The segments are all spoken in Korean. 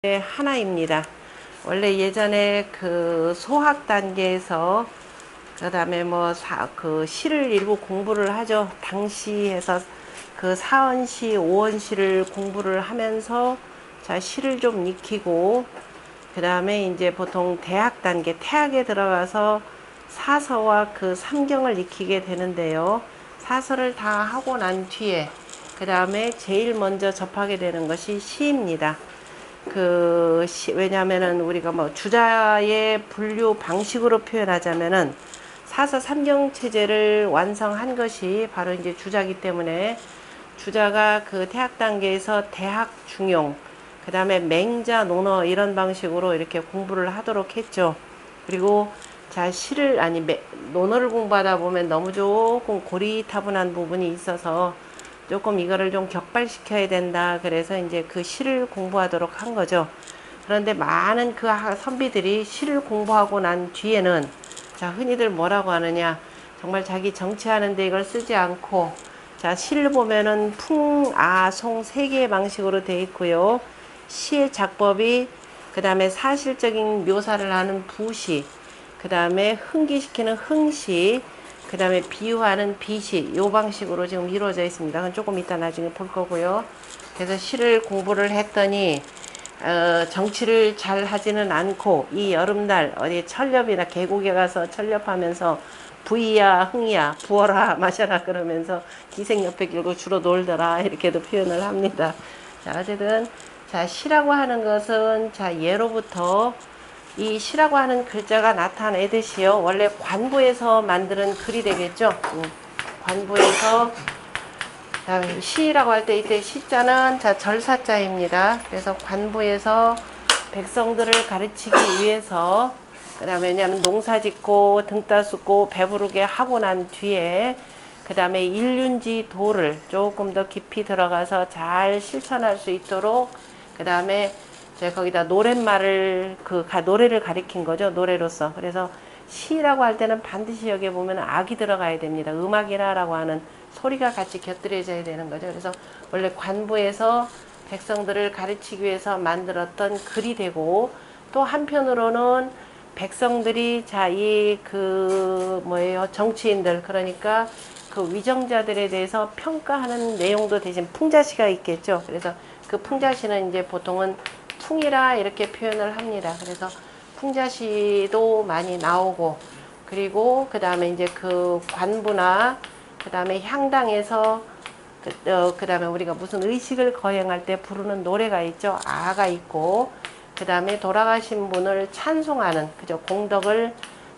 하나입니다. 원래 예전에 그 소학 단계에서 그다음에 그 시를 일부 공부를 하죠. 당시에서 그 사언시, 오언시를 공부를 하면서 자 시를 좀 익히고 그다음에 이제 보통 대학 단계 태학에 들어가서 사서와 그 삼경을 익히게 되는데요. 사서를 다 하고 난 뒤에 그다음에 제일 먼저 접하게 되는 것이 시입니다. 왜냐면은 우리가 주자의 분류 방식으로 표현하자면은 사서 삼경 체제를 완성한 것이 바로 이제 주자기 때문에 주자가 그 태학 단계에서 대학 중용, 그 다음에 맹자, 논어 이런 방식으로 이렇게 공부를 하도록 했죠. 그리고 자, 논어를 공부하다 보면 너무 조금 고리타분한 부분이 있어서 조금 이거를 좀 격발시켜야 된다. 그래서 이제 그 시를 공부하도록 한 거죠. 그런데 많은 그 선비들이 시를 공부하고 난 뒤에는 자, 흔히들 뭐라고 하느냐. 정말 자기 정치하는데 이걸 쓰지 않고 자, 시를 보면은 풍, 아, 송 세 개의 방식으로 되어 있고요. 시의 작법이 그 다음에 사실적인 묘사를 하는 부시, 그 다음에 흥기시키는 흥시, 그 다음에 비유하는 비시, 요 방식으로 지금 이루어져 있습니다. 그건 조금 이따 나중에 볼 거고요. 그래서 시를 공부를 했더니 정치를 잘 하지는 않고 이 여름날 어디 철렵이나 계곡에 가서 철렵하면서 부이야 흥이야 부어라 마셔라 그러면서 기생 옆에 길고 주로 놀더라 이렇게도 표현을 합니다. 자, 어쨌든 자, 시라고 하는 것은 자, 예로부터 이 시라고 하는 글자가 나타내듯이요. 원래 관부에서 만드는 글이 되겠죠. 관부에서 자, 시라고 할 때 이때 시자는 자, 절사자입니다. 그래서 관부에서 백성들을 가르치기 위해서 그 다음에 왜냐하면 농사 짓고 등 따숩고 배부르게 하고 난 뒤에 그 다음에 일륜지 도를 조금 더 깊이 들어가서 잘 실천할 수 있도록 그 다음에 제가 거기다 노랫말을 노래를 가리킨 거죠. 노래로서. 그래서 시라고 할 때는 반드시 여기에 보면 악이 들어가야 됩니다. 음악이라고 하는 소리가 같이 곁들여져야 되는 거죠. 그래서 원래 관부에서 백성들을 가르치기 위해서 만들었던 글이 되고 또 한편으로는 백성들이 정치인들 그러니까 그 위정자들에 대해서 평가하는 내용도 대신 풍자시가 있겠죠. 그래서 그 풍자시는 이제 보통은 풍이라 이렇게 표현을 합니다. 그래서 풍자시도 많이 나오고 그리고 그 다음에 이제 그 관부나 그 다음에 향당에서 그 다음에 우리가 무슨 의식을 거행할 때 부르는 노래가 있죠. 아가 있고 그 다음에 돌아가신 분을 찬송하는 그죠. 공덕을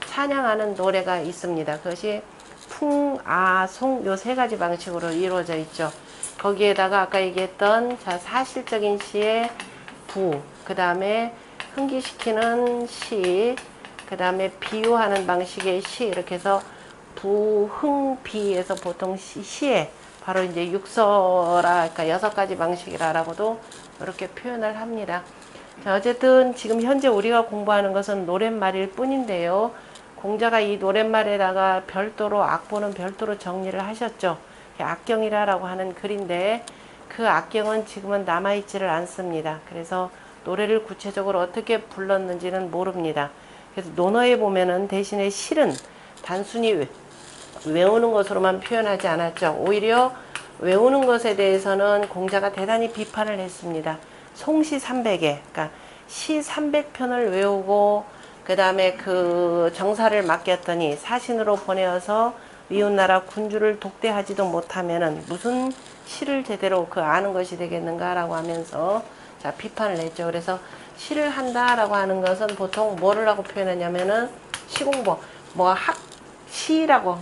찬양하는 노래가 있습니다. 그것이 풍, 아, 송 요 세 가지 방식으로 이루어져 있죠. 거기에다가 아까 얘기했던 자, 사실적인 시의 부, 그 다음에 흥기시키는 시, 그 다음에 비유하는 방식의 시 이렇게 해서 부흥비에서 보통 시에 바로 이제 육서라 그러니까 6가지 방식이라고도 이렇게 표현을 합니다. 자, 어쨌든 지금 현재 우리가 공부하는 것은 노랫말일 뿐인데요. 공자가 이 노랫말에다가 별도로 악보는 별도로 정리를 하셨죠. 악경이라고 하는 글인데 그 악경은 지금은 남아있지를 않습니다. 그래서 노래를 구체적으로 어떻게 불렀는지는 모릅니다. 그래서 논어에 보면은 대신에 실은 단순히 외우는 것으로만 표현하지 않았죠. 오히려 외우는 것에 대해서는 공자가 대단히 비판을 했습니다. 송시 300에, 그러니까 시 300편을 외우고 그 다음에 그 정사를 맡겼더니 사신으로 보내어서 이웃나라 군주를 독대하지도 못하면은 무슨 시를 제대로 아는 것이 되겠는가라고 하면서 자, 비판을 했죠. 그래서 시를 한다라고 하는 것은 보통 뭐라고 표현하냐면은 시공부, 시라고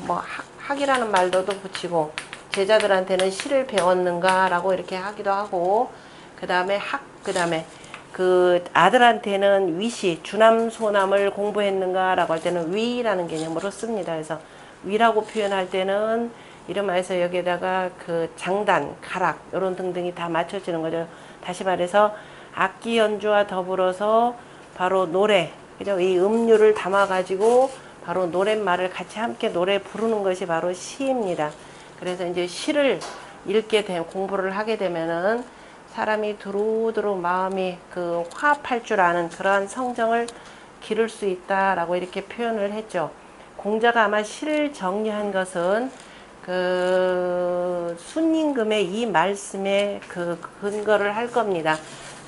학이라는 말도 붙이고 제자들한테는 시를 배웠는가라고 이렇게 하기도 하고 그 다음에 그 다음에 그 아들한테는 위시, 주남, 소남을 공부했는가라고 할 때는 위라는 개념으로 씁니다. 그래서 위라고 표현할 때는 이런 말해서 여기에다가 그 장단, 가락 이런 등등이 다 맞춰지는 거죠. 다시 말해서 악기 연주와 더불어서 바로 노래, 그죠? 이 음률을 담아가지고 바로 노랫말을 같이 함께 노래 부르는 것이 바로 시입니다. 그래서 이제 시를 공부를 하게 되면은 사람이 두루두루 마음이 그 화합할 줄 아는 그러한 성정을 기를 수 있다라고 이렇게 표현을 했죠. 공자가 아마 시를 정리한 것은 그 순임금의 이 말씀에 그 근거를 할 겁니다.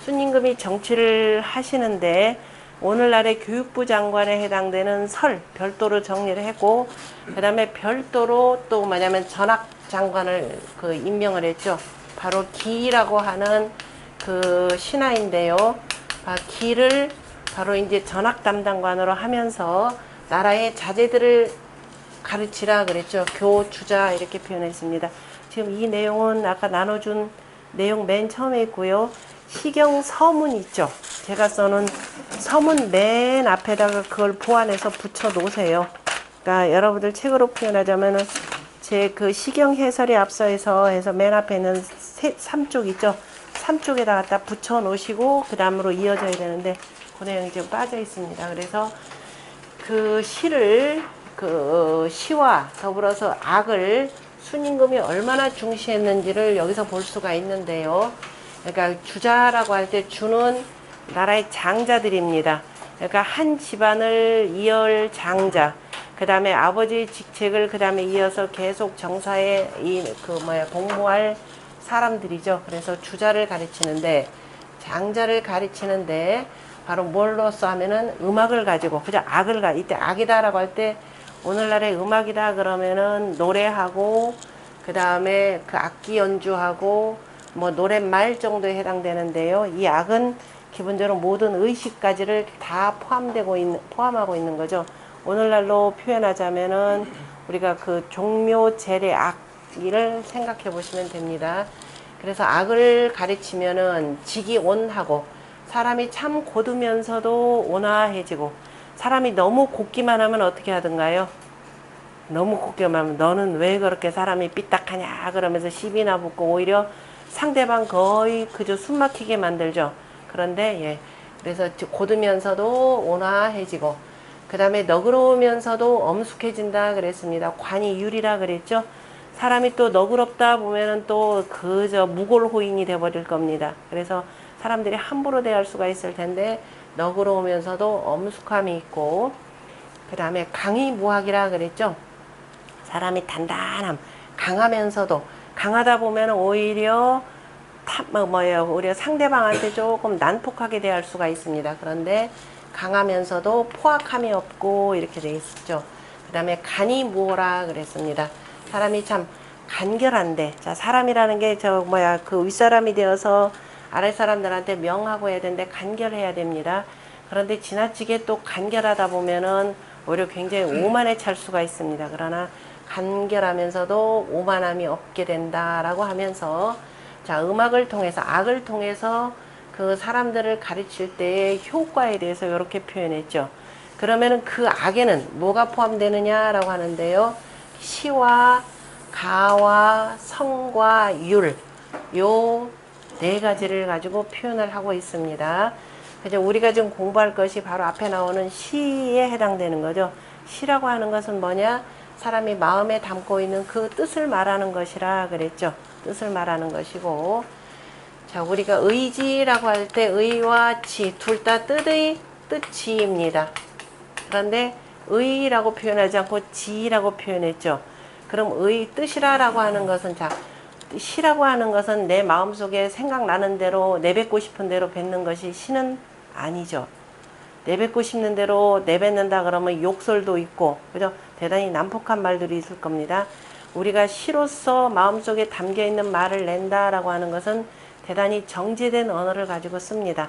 순임금이 정치를 하시는데 오늘날의 교육부 장관에 해당되는 설 별도로 정리를 했고, 그 다음에 별도로 또 뭐냐면 전학 장관을 그 임명을 했죠. 바로 기라고 하는 그 신하인데요. 기를 바로 이제 전학 담당관으로 하면서 나라의 자제들을 가르치라 그랬죠. 교주자 이렇게 표현했습니다. 지금 이 내용은 아까 나눠준 내용 맨 처음에 있고요. 시경 서문 있죠. 제가 써놓은 서문 맨 앞에다가 그걸 보완해서 붙여 놓으세요. 그러니까 여러분들 책으로 표현하자면은 제 그 시경 해설에 앞서서 해서 맨 앞에 있는 3쪽 있죠. 3쪽에다 갖다 붙여 놓으시고 그 다음으로 이어져야 되는데 그 내용이 좀 빠져 있습니다. 그래서 그 시를 그 시와 더불어서 악을 순임금이 얼마나 중시했는지를 여기서 볼 수가 있는데요. 그러니까 주자라고 할 때 주는 나라의 장자들입니다. 그러니까 한 집안을 이을 장자, 그 다음에 아버지의 직책을 그 다음에 이어서 계속 정사에 복무할 사람들이죠. 그래서 주자를 가르치는데, 장자를 가르치는데 바로 뭘로써 하면은 음악을 가지고, 그죠? 이때 악이다라고 할 때 오늘날의 음악이다 그러면은 노래하고 그 다음에 그 악기 연주하고 뭐 노랫말 정도에 해당되는데요. 이 악은 기본적으로 모든 의식까지를 다 포함하고 있는 거죠. 오늘날로 표현하자면은 우리가 그 종묘제례 악기를 생각해 보시면 됩니다. 그래서 악을 가르치면은 직이온하고 사람이 참 고두면서도 온화해지고, 사람이 너무 곱기만 하면 어떻게 하던가요? 너무 곱기만 하면 너는 왜 그렇게 사람이 삐딱하냐 그러면서 시비나 붙고 오히려 상대방 거의 그저 숨막히게 만들죠. 그런데 그래서 고두면서도 온화해지고 그 다음에 너그러우면서도 엄숙해진다 그랬습니다. 관이율이라 그랬죠. 사람이 또 너그럽다 보면은 또 그저 무골호인이 돼버릴 겁니다. 그래서 사람들이 함부로 대할 수가 있을 텐데 너그러우면서도 엄숙함이 있고, 그 다음에 강이무학이라 그랬죠. 사람이 단단함, 강하면서도 강하다 보면 오히려 오히려 상대방한테 조금 난폭하게 대할 수가 있습니다. 그런데 강하면서도 포악함이 없고 이렇게 돼 있죠. 그 다음에 간이무호라 그랬습니다. 사람이 참 간결한데, 자, 사람이라는 게 그 윗사람이 되어서 아랫사람들한테 명하고 해야 되는데 간결해야 됩니다. 그런데 지나치게 또 간결하다 보면은 오히려 굉장히 오만에 찰 수가 있습니다. 그러나 간결하면서도 오만함이 없게 된다라고 하면서, 자, 음악을 통해서, 악을 통해서 그 사람들을 가르칠 때의 효과에 대해서 이렇게 표현했죠. 그러면은 그 악에는 뭐가 포함되느냐라고 하는데요. 시와 가와 성과 율, 요 네 가지를 가지고 표현을 하고 있습니다. 그래서 우리가 지금 공부할 것이 바로 앞에 나오는 시에 해당되는 거죠. 시라고 하는 것은 뭐냐? 사람이 마음에 담고 있는 그 뜻을 말하는 것이라 그랬죠. 뜻을 말하는 것이고, 자, 우리가 의지라고 할 때 의와 지 둘 다 뜻지입니다. 그런데 의라고 표현하지 않고 지라고 표현했죠. 그럼 뜻이라고 하는 것은, 자, 시라고 하는 것은 내 마음속에 생각나는 대로 내뱉고 싶은 대로 뱉는 것이 시는 아니죠. 내뱉고 싶는 대로 내뱉는다 그러면 욕설도 있고, 그죠? 대단히 난폭한 말들이 있을 겁니다. 우리가 시로서 마음속에 담겨 있는 말을 낸다라고 하는 것은 대단히 정제된 언어를 가지고 씁니다.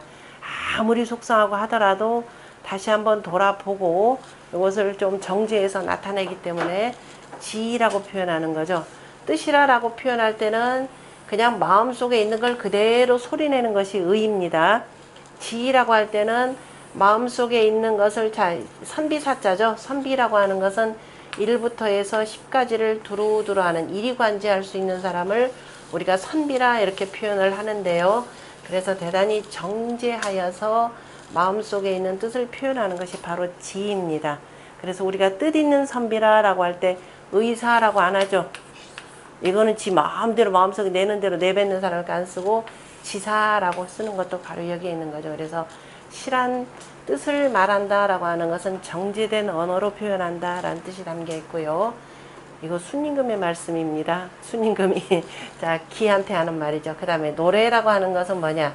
아무리 속상하고 하더라도 다시 한번 돌아보고 이것을 좀 정제해서 나타내기 때문에 지라고 표현하는 거죠. 뜻이라고 표현할 때는 그냥 마음속에 있는 걸 그대로 소리내는 것이 의입니다. 지라고 할 때는 마음속에 있는 것을, 자, 선비사자죠. 선비라고 하는 것은 1부터 해서 10까지를 두루두루 하는, 이리관지할 수 있는 사람을 우리가 선비라 이렇게 표현을 하는데요. 그래서 대단히 정제하여서 마음속에 있는 뜻을 표현하는 것이 바로 지입니다. 그래서 우리가 뜻있는 선비라라고 할 때 의사라고 안 하죠. 이거는 지 마음대로 마음속에 내는 대로 내뱉는 사람을 안 쓰고 지사라고 쓰는 것도 바로 여기에 있는 거죠. 그래서 시란 뜻을 말한다 라고 하는 것은 정제된 언어로 표현한다 라는 뜻이 담겨 있고요. 이거 순임금의 말씀입니다. 순임금이 자 기한테 하는 말이죠. 그 다음에 노래라고 하는 것은 뭐냐?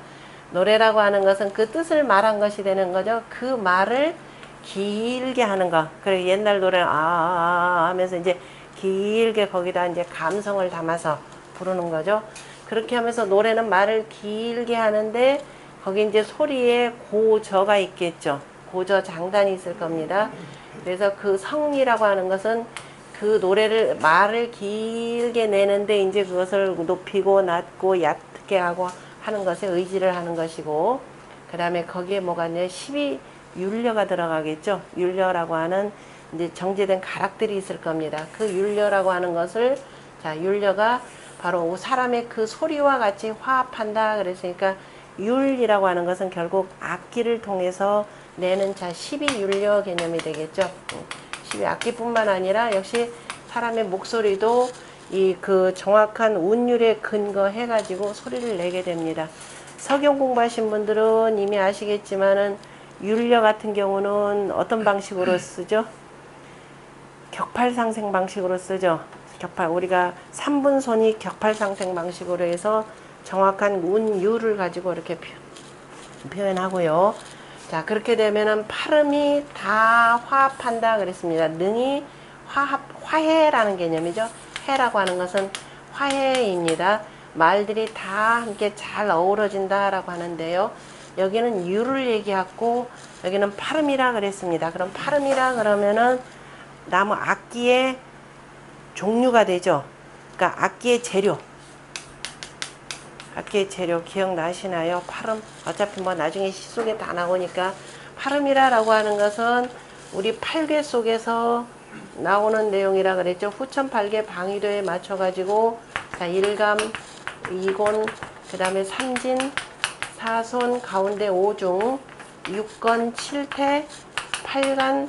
노래라고 하는 것은 그 뜻을 말한 것이 되는 거죠. 그 말을 길게 하는 거. 그래 옛날 노래 하면서 이제 길게 거기다 이제 감성을 담아서 부르는 거죠. 그렇게 하면서 노래는 말을 길게 하는데 거기 이제 소리에 고저가 있겠죠. 고저 장단이 있을 겁니다. 그래서 그 성이라고 하는 것은 그 노래를 말을 길게 내는데 이제 그것을 높이고 낮고 얕게 하고 하는 것에 의지를 하는 것이고, 그 다음에 거기에 뭐가 있냐? 12율려가 들어가겠죠. 율려라고 하는 이제 정제된 가락들이 있을 겁니다. 그 율려라고 하는 것을, 자, 율려가 바로 사람의 그 소리와 같이 화합한다. 그랬으니까 율이라고 하는 것은 결국 악기를 통해서 내는 자 12율려 개념이 되겠죠. 12악기뿐만 아니라 역시 사람의 목소리도 이 그 정확한 운율에 근거해 가지고 소리를 내게 됩니다. 석영 공부하신 분들은 이미 아시겠지만은 율려 같은 경우는 어떤 방식으로 쓰죠? 격팔상생 방식으로 쓰죠. 우리가 3분손이 격팔상생 방식으로 해서 정확한 운율을 가지고 이렇게 표현하고요. 자, 그렇게 되면은 팔음이 다 화합한다 그랬습니다. 능이 화해라는 개념이죠. 해라고 하는 것은 화해입니다. 말들이 다 함께 잘 어우러진다라고 하는데요. 여기는 유를 얘기하고 여기는 팔음이라 그랬습니다. 그럼 팔음이라 그러면은 나무 악기의 종류가 되죠. 그러니까 악기의 재료. 악기의 재료 기억나시나요? 팔음. 어차피 뭐 나중에 시 속에 다 나오니까 팔음이라고 하는 것은 우리 팔괘 속에서 나오는 내용이라 그랬죠. 후천 팔괘 방위도에 맞춰 가지고 자, 일감, 이곤, 그 다음에 삼진, 사손, 가운데 오중, 육건, 칠태, 팔간,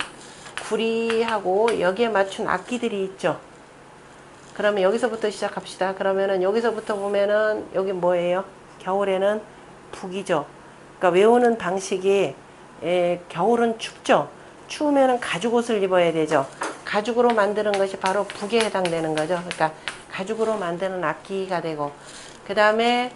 구리하고 여기에 맞춘 악기들이 있죠. 그러면 여기서부터 시작합시다. 그러면은 여기서부터 보면은 여기 뭐예요? 겨울에는 북이죠. 그러니까 외우는 방식이 겨울은 춥죠. 추우면은 가죽옷을 입어야 되죠. 가죽으로 만드는 것이 바로 북에 해당되는 거죠. 그러니까 가죽으로 만드는 악기가 되고, 그 다음에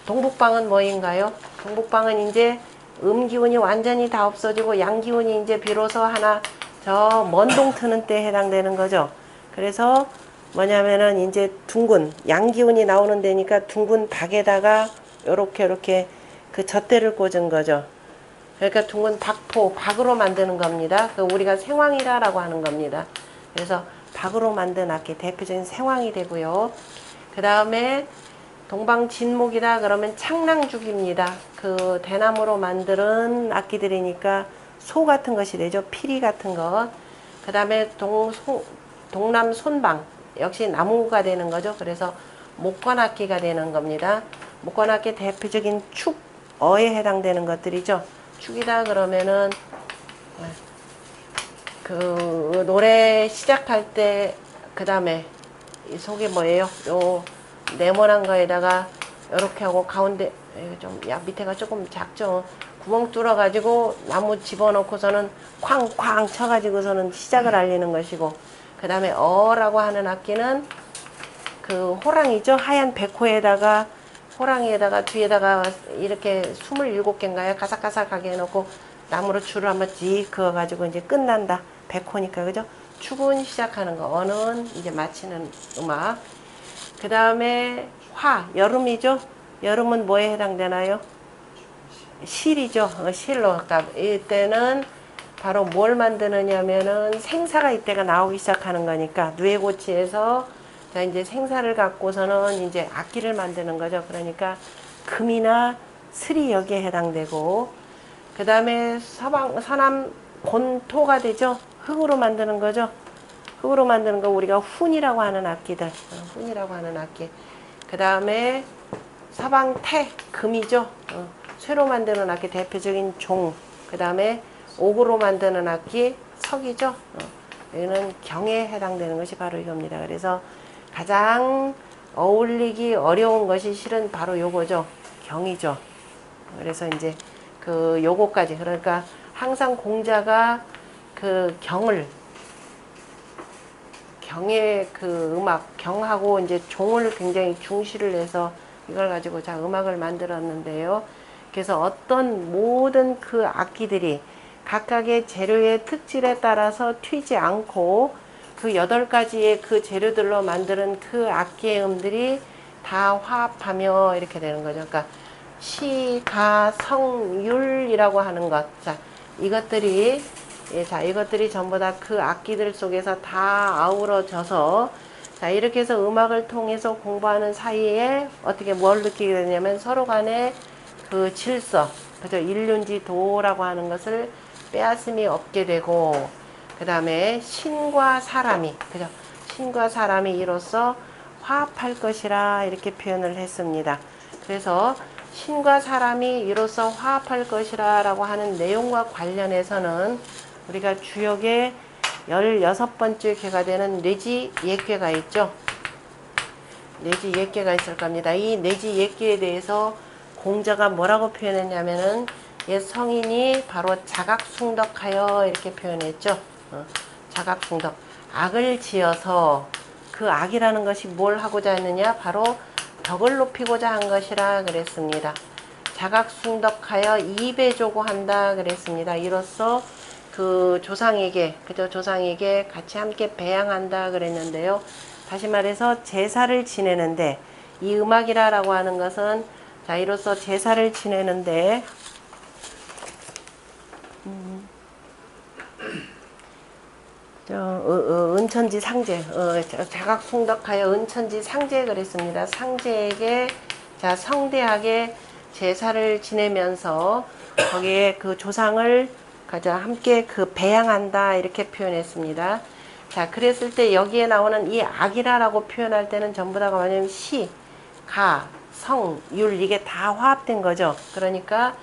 동북방은 뭐인가요? 동북방은 이제 음기운이 완전히 다 없어지고 양기운이 이제 비로소 하나 저 먼동 트는 때 해당되는 거죠. 그래서 뭐냐면은 이제 둥근 양기운이 나오는 데니까 둥근 박에다가 요렇게 그 젖대를 꽂은 거죠. 그러니까 둥근 박포, 박으로 만드는 겁니다. 그 우리가 생황이라고 하는 겁니다. 그래서 박으로 만든 악기 대표적인 생황이 되고요. 그 다음에 동방진목이다 그러면 창랑죽입니다. 그 대나무로 만드는 악기들이니까 소 같은 것이 되죠. 피리 같은 것. 그 다음에 동남 손방 역시 나무가 되는 거죠. 그래서 목관악기가 되는 겁니다. 목관악기 대표적인 축어에 해당되는 것들이죠. 축이다 그러면은 그 노래 시작할 때 그 다음에 이 속에 뭐예요? 요 네모난 거에다가 이렇게 하고 가운데 좀 밑에가 조금 작죠. 구멍 뚫어 가지고 나무 집어넣고서는 쾅쾅 쳐 가지고서는 시작을 알리는 것이고, 그 다음에 어라고 하는 악기는 그 호랑이죠. 하얀 백호에다가 호랑이에다가 뒤에다가 이렇게 27개인가요? 가삭가삭하게 해놓고 나무로 줄을 한번 씩 그어가지고 이제 끝난다. 백호니까 그죠? 축은 시작하는 거, 어는 이제 마치는 음악. 그 다음에 여름이죠. 여름은 뭐에 해당되나요? 실이죠. 실로. 그러니까 이때는 바로 뭘 만드느냐면은 생사가 이때가 나오기 시작하는 거니까 누에고치에서 자 이제 생사를 갖고서는 이제 악기를 만드는 거죠. 그러니까 금이나 슬이 여기에 해당되고, 그 다음에 서남 곤토가 되죠. 흙으로 만드는 거죠. 흙으로 만드는 거 우리가 훈이라고 하는 악기들, 훈이라고 하는 악기. 그 다음에 서방태 금이죠. 쇠로 만드는 악기 대표적인 종. 그 다음에 옥으로 만드는 악기 석이죠. 여기는 경에 해당되는 것이 바로 이겁니다. 그래서 가장 어울리기 어려운 것이 실은 바로 요거죠. 경이죠. 그래서 이제 그 요거까지, 그러니까 항상 공자가 그 경의 그 음악, 경하고 이제 종을 굉장히 중시를 해서 이걸 가지고 자 음악을 만들었는데요. 그래서 어떤 모든 그 악기들이 각각의 재료의 특질에 따라서 튀지 않고 그 8가지의 그 재료들로 만드는 그 악기의 음들이 다 화합하며 이렇게 되는 거죠. 그러니까 시, 가, 성, 율이라고 하는 것. 자, 이것들이 이것들이 전부 다 그 악기들 속에서 다 아우러져서 자, 이렇게 해서 음악을 통해서 공부하는 사이에 어떻게 뭘 느끼게 되냐면 서로 간에 그 질서, 그죠? 일륜지도라고 하는 것을 빼앗음이 없게 되고, 그 다음에 신과 사람이, 그죠? 신과 사람이 이로써 화합할 것이라 이렇게 표현을 했습니다. 그래서 신과 사람이 이로써 화합할 것이라 라고 하는 내용과 관련해서는 우리가 주역의 16번째 궤가 되는 뇌지 옛궤가 있죠. 뇌지 옛궤가 있을 겁니다. 이 뇌지 옛궤에 대해서 공자가 뭐라고 표현했냐면은 옛 성인이 바로 자각숭덕하여 이렇게 표현했죠. 자각숭덕. 악을 지어서 그 악이라는 것이 뭘 하고자 했느냐? 바로 덕을 높이고자 한 것이라 그랬습니다. 자각숭덕하여 이배조고한다 그랬습니다. 이로써 그 조상에게, 그저 조상에게 같이 함께 배양한다 그랬는데요. 다시 말해서 제사를 지내는데 이 음악이라고 하는 것은 자 이로써 제사를 지내는데 은천지 상제, 자각숭덕하여 은천지 상제 그랬습니다. 상제에게 자 성대하게 제사를 지내면서 거기에 그 조상을 가자 함께 그 배양한다 이렇게 표현했습니다. 자 그랬을 때 여기에 나오는 이 악이라라고 표현할 때는 전부 다가 뭐냐면 시, 가, 성, 율 이게 다 화합된 거죠. 그러니까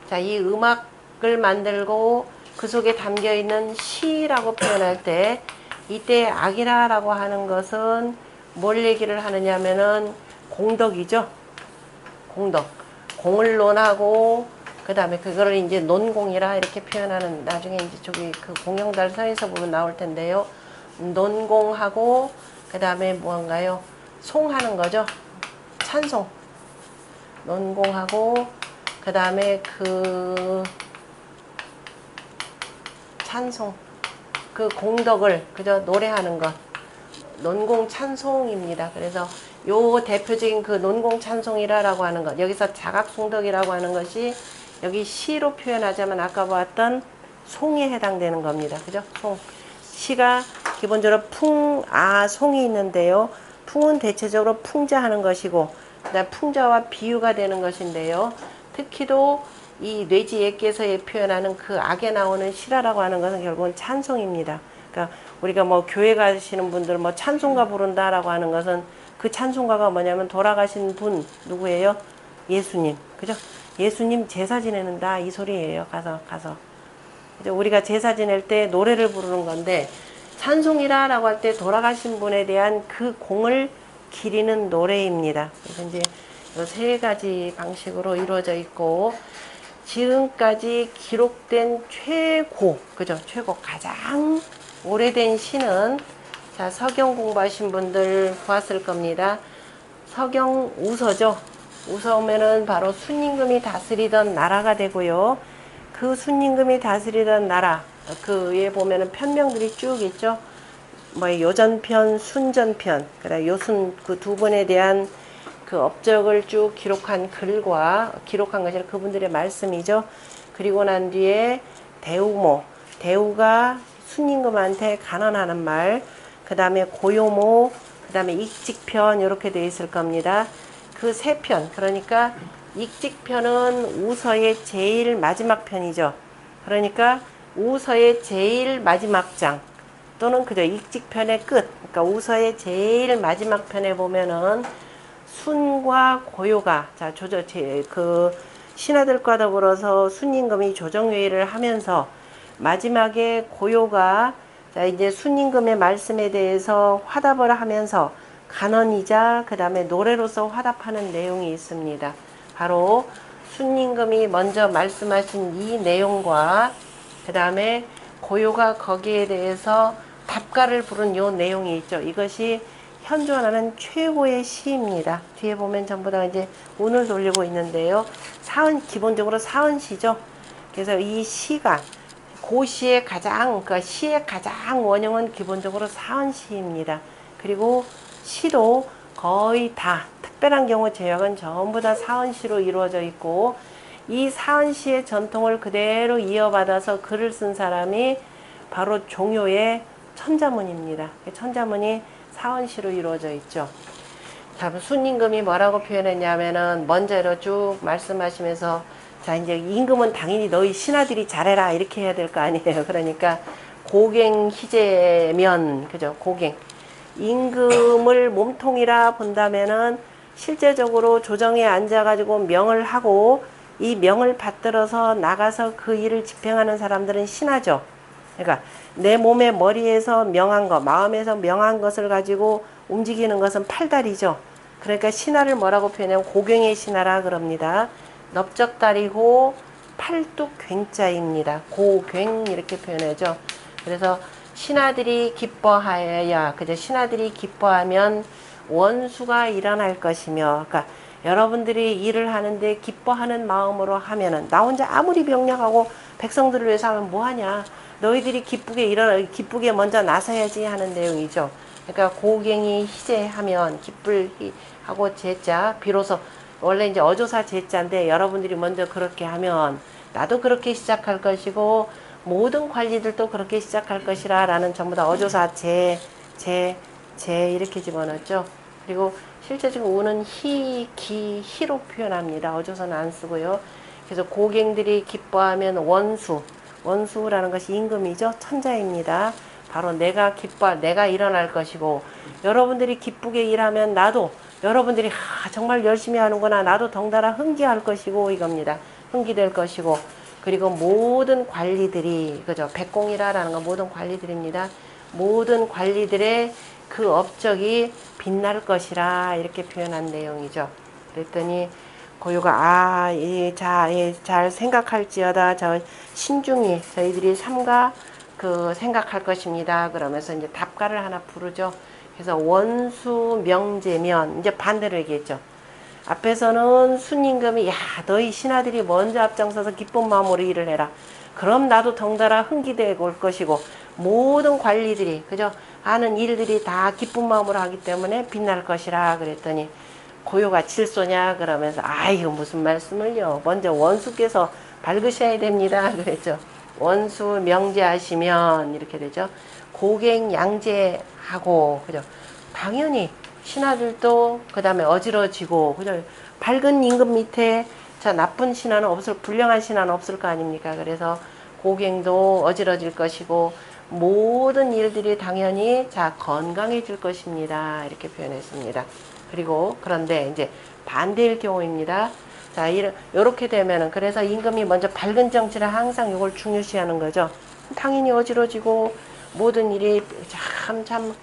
자 이 음악을 만들고 그 속에 담겨 있는 시라고 표현할 때 이때 악이라라고 하는 것은 뭘 얘기를 하느냐면은 공덕이죠. 공덕. 공을 논하고 그 다음에 그거를 이제 논공이라 이렇게 표현하는 나중에 이제 저기 그 공영달서에서 보면 나올 텐데요. 논공하고 그 다음에 무언가요? 송하는 거죠. 찬송. 논공하고 그 다음에 그 찬송. 그 공덕을 그저 노래하는 것. 논공 찬송입니다. 그래서 요 대표적인 그 논공 찬송이라고 하는 것. 여기서 자각숭덕이라고 하는 것이 여기 시로 표현하자면 아까 보았던 송에 해당되는 겁니다. 그죠? 송. 시가 기본적으로 풍, 아, 송이 있는데요. 풍은 대체적으로 풍자하는 것이고, 그다음 풍자와 비유가 되는 것인데요. 특히도 이 뇌지 옛께서에 표현하는 그 악에 나오는 시라라고 하는 것은 결국은 찬송입니다. 그러니까 우리가 뭐 교회 가시는 분들 뭐 찬송가 부른다라고 하는 것은 그 찬송가가 뭐냐면 돌아가신 분 누구예요? 예수님. 그죠? 예수님 제사 지내는다 이 소리예요. 가서 이제 우리가 제사 지낼 때 노래를 부르는 건데 찬송이라라고 할 때 돌아가신 분에 대한 그 공을 기리는 노래입니다. 그래서 이제 이 세 가지 방식으로 이루어져 있고 지금까지 기록된 최고, 그죠? 최고 가장 오래된 시는 자 서경 공부하신 분들 보았을 겁니다. 서경 우서죠. 우서면은 바로 순임금이 다스리던 나라가 되고요. 그 순임금이 다스리던 나라 그 위에 보면은 편명들이 쭉 있죠. 뭐 요전편, 순전편, 그다음 요순 그 두 분에 대한 그 업적을 쭉 기록한 글과 기록한 것이 그분들의 말씀이죠. 그리고 난 뒤에 대우모, 대우가 순임금한테 간언하는 말, 그 다음에 고요모, 그 다음에 익직편 이렇게 되어 있을 겁니다. 그 세 편, 그러니까 익직편은 우서의 제일 마지막 편이죠. 그러니까 우서의 제일 마지막 장 또는 그저 익직편의 끝. 그러니까 우서의 제일 마지막 편에 보면은 순과 고요가 자 그 신하들과 더불어서 순임금이 조정회의를 하면서 마지막에 고요가 자 이제 순임금의 말씀에 대해서 화답을 하면서 간언이자 그 다음에 노래로서 화답하는 내용이 있습니다. 바로 순임금이 먼저 말씀하신 이 내용과 그 다음에 고요가 거기에 대해서 답가를 부른 요 내용이 있죠. 이것이 현존하는 최고의 시입니다. 뒤에 보면 전부 다 이제 운을 돌리고 있는데요. 사은, 기본적으로 사은시죠. 그래서 이 시가 고시의 가장, 그러니까 시의 가장 원형은 기본적으로 사은시입니다. 그리고 시도 거의 다, 특별한 경우 제약은 전부 다 사은시로 이루어져 있고, 이 사은시의 전통을 그대로 이어받아서 글을 쓴 사람이 바로 종효의 천자문입니다. 천자문이 사은시로 이루어져 있죠. 자, 순임금이 뭐라고 표현했냐면은 먼저 쭉 말씀하시면서, 자, 이제 임금은 당연히 너희 신하들이 잘해라 이렇게 해야 될 거 아니에요. 그러니까 고갱 희재면, 그죠? 고갱. 임금을 몸통이라 본다면은 실제적으로 조정에 앉아가지고 명을 하고 이 명을 받들어서 나가서 그 일을 집행하는 사람들은 신하죠. 그러니까 내 몸의 머리에서 명한 것, 마음에서 명한 것을 가지고 움직이는 것은 팔다리죠. 그러니까 신하를 뭐라고 표현하면 고갱의 신하라 그럽니다. 넓적다리고 팔뚝괭자입니다. 고괭 이렇게 표현하죠. 그래서 신하들이 기뻐하여야, 그죠? 신하들이 기뻐하면 원수가 일어날 것이며, 그러니까 여러분들이 일을 하는데 기뻐하는 마음으로 하면은, 나 혼자 아무리 명령하고 백성들을 위해서 하면 뭐하냐? 너희들이 기쁘게 먼저 나서야지 하는 내용이죠. 그러니까 고갱이 희재하면 기쁠 하고 제자, 비로소 원래 이제 어조사 제자인데 여러분들이 먼저 그렇게 하면 나도 그렇게 시작할 것이고 모든 관리들도 그렇게 시작할 것이라 라는 전부 다 어조사 제 이렇게 집어넣었죠. 그리고 실제적으로 우는 희, 기, 희로 표현합니다. 어조사는 안 쓰고요. 그래서 고갱들이 기뻐하면 원수라는 것이 임금이죠. 천자입니다. 바로 내가 일어날 것이고, 여러분들이 기쁘게 일하면 나도, 여러분들이 정말 열심히 하는구나, 나도 덩달아 흥기할 것이고 이겁니다. 흥기될 것이고, 그리고 모든 관리들이, 그죠? 백공이라는 건 모든 관리들입니다. 모든 관리들의 그 업적이 빛날 것이라 이렇게 표현한 내용이죠. 그랬더니 고요가 잘 생각할지어다. 저 신중히 저희들이 삼가 그 생각할 것입니다. 그러면서 이제 답가를 하나 부르죠. 그래서 원수 명제면 이제 반대로 얘기했죠. 앞에서는 순임금이 너희 신하들이 먼저 앞장서서 기쁜 마음으로 일을 해라. 그럼 나도 덩달아 흥기되고 올 것이고 모든 관리들이 그죠? 하는 일들이 다 기쁜 마음으로 하기 때문에 빛날 것이라 그랬더니 고요가 질소냐 그러면서 이거 무슨 말씀을요. 먼저 원수께서 밝으셔야 됩니다. 그랬죠. 원수 명제하시면 이렇게 되죠. 고갱 양제하고 그죠. 당연히 신하들도 그 다음에 어지러지고 그죠. 밝은 임금 밑에 자 나쁜 신하는 없을 불량한 신하는 없을 거 아닙니까. 그래서 고갱도 어지러질 것이고 모든 일들이 당연히 자 건강해질 것입니다. 이렇게 표현했습니다. 그리고 그런데 이제 반대일 경우입니다. 자, 이렇게 되면은 그래서 임금이 먼저 밝은 정치를 항상 이걸 중요시하는 거죠. 당연히 어지러지고 모든 일이 참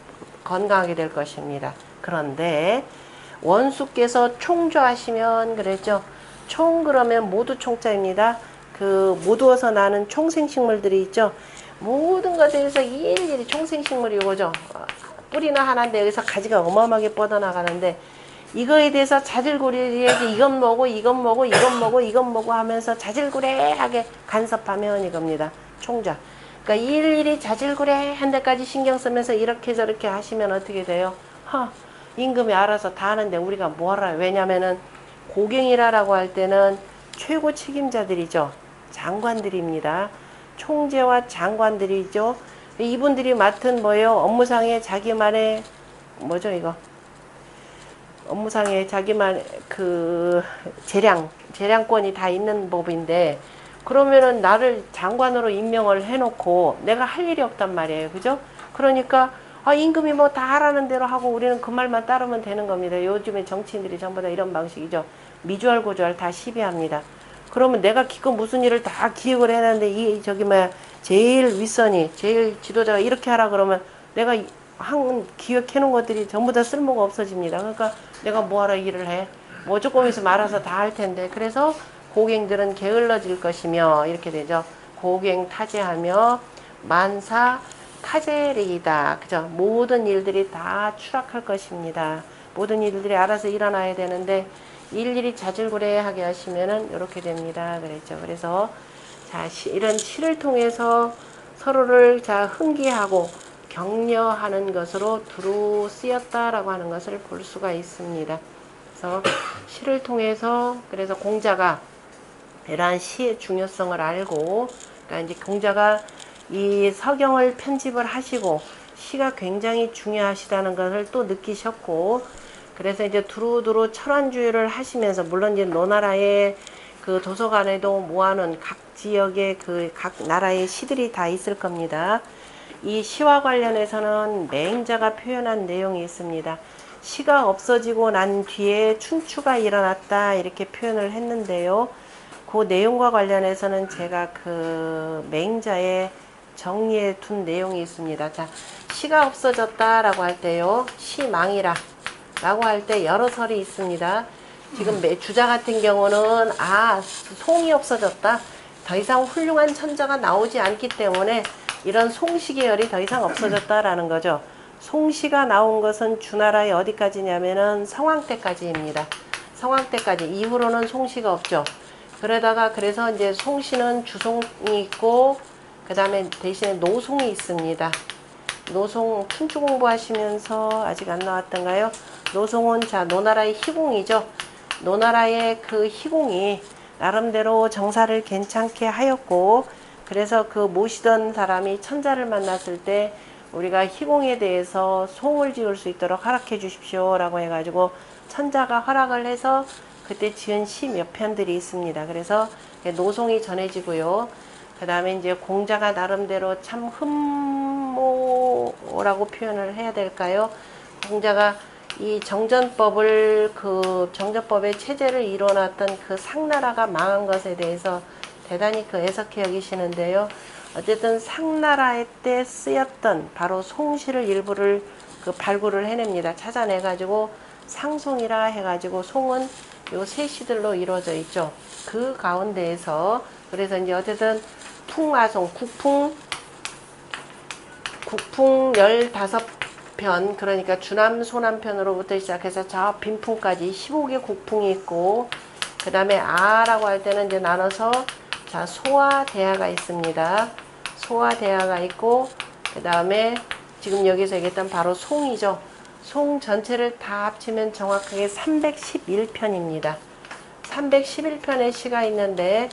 건강하게 될 것입니다. 그런데 원수께서 총조하시면 그랬죠. 총 그러면 모두 총자입니다. 그 모두어서 나는 총생식물들이 있죠. 모든 것에 대해서 일일이 총생식물이 이거죠. 뿌리는 하나인데 여기서 가지가 어마어마하게 뻗어나가는데 이거에 대해서 자질구레하게 이건 뭐고 하면서 자질구레하게 간섭하면 이겁니다. 총자. 그러니까 일일이 자질구레한 데까지 신경 쓰면서 이렇게 저렇게 하시면 어떻게 돼요? 임금이 알아서 다 하는데 우리가 뭐하라. 왜냐면은 고갱이라고 할 때는 최고 책임자들이죠. 장관들입니다. 총재와 장관들이죠. 이분들이 맡은 뭐예요? 업무상에 자기만의 뭐죠 이거? 업무상에 자기만 그 재량권이 다 있는 법인데 그러면은 나를 장관으로 임명을 해놓고 내가 할 일이 없단 말이에요. 그죠? 그러니까 임금이 뭐 다 하라는 대로 하고 우리는 그 말만 따르면 되는 겁니다. 요즘에 정치인들이 전부 다 이런 방식이죠. 미주알 고주알 다 시비합니다. 그러면 내가 기껏 무슨 일을 다 기획을 해놨는데 제일 윗선이 제일 지도자가 이렇게 하라 그러면 내가 기억해 놓은 것들이 전부 다 쓸모가 없어집니다. 그러니까 내가 뭐하러 일을 해? 뭐 조금 있으면 알아서 다 할 텐데. 그래서 고갱들은 게을러질 것이며 이렇게 되죠. 고갱 타제하며 만사 타제리이다. 그죠? 모든 일들이 다 추락할 것입니다. 모든 일들이 알아서 일어나야 되는데 일일이 자질구레하게 하시면은 이렇게 됩니다. 그랬죠. 그래서 자, 이런 시를 통해서 서로를 자 흥기하고 격려하는 것으로 두루 쓰였다라고 하는 것을 볼 수가 있습니다. 그래서 시를 통해서 그래서 공자가 이러한 시의 중요성을 알고 그러니까 이제 공자가 이 서경을 편집을 하시고 시가 굉장히 중요하시다는 것을 또 느끼셨고 그래서 이제 두루두루 철원주의를 하시면서 물론 이제 노나라의 그 도서관에도 모아놓은 각 지역의 그 각 나라의 시들이 다 있을 겁니다. 이 시와 관련해서는 맹자가 표현한 내용이 있습니다. 시가 없어지고 난 뒤에 춘추가 일어났다 이렇게 표현을 했는데요. 그 내용과 관련해서는 제가 그 맹자의 정리해 둔 내용이 있습니다. 자, 시가 없어졌다라고 할 때요. 시망이라 라고 할 때 여러 설이 있습니다. 지금 주자 같은 경우는 송이 없어졌다. 더 이상 훌륭한 천자가 나오지 않기 때문에 이런 송씨 계열이 더 이상 없어졌다라는 거죠. 송씨가 나온 것은 주나라의 어디까지냐면은 성왕 때까지입니다. 성왕 때까지 이후로는 송씨가 없죠. 그러다가 그래서 이제 송씨는 주송이 있고 그 다음에 대신에 노송이 있습니다. 노송 춘추 공부하시면서 아직 안 나왔던가요? 노송은 자 노나라의 희공이죠. 노나라의 그 희공이 나름대로 정사를 괜찮게 하였고 그래서 그 모시던 사람이 천자를 만났을 때 우리가 희공에 대해서 송을 지을 수 있도록 허락해 주십시오 라고 해가지고 천자가 허락을 해서 그때 지은 시 몇 편들이 있습니다. 그래서 노송이 전해지고요. 그 다음에 이제 공자가 나름대로 참 흠모라고 표현을 해야 될까요? 공자가 이 정전법의 체제를 이뤄놨던 그 상나라가 망한 것에 대해서 대단히 그 애석해 여기시는데요. 어쨌든 상나라의 때 쓰였던 바로 송시를 일부를 그 발굴을 해냅니다. 찾아내가지고 상송이라 해가지고 송은 요 세 시들로 이루어져 있죠. 그 가운데에서 그래서 이제 어쨌든 풍화송 국풍 15편 그러니까 주남 소남편으로부터 시작해서 저 빈풍까지 15개 국풍이 있고 그 다음에 아라고 할 때는 이제 나눠서 자 소와 대하가 있습니다. 소와 대하가 있고 그 다음에 지금 여기서 얘기했던 바로 송이죠. 송 전체를 다 합치면 정확하게 311편입니다. 311편의 시가 있는데